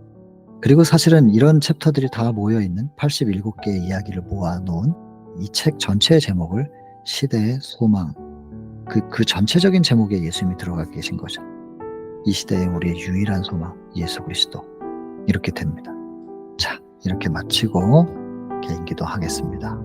그리고 사실은 이런 챕터들이 다 모여있는 87개의 이야기를 모아놓은 이 책 전체의 제목을 시대의 소망, 그 전체적인 제목에 예수님이 들어가 계신 거죠. 이 시대에 우리의 유일한 소망, 예수 그리스도. 이렇게 됩니다. 자, 이렇게 마치고 개인기도 하겠습니다.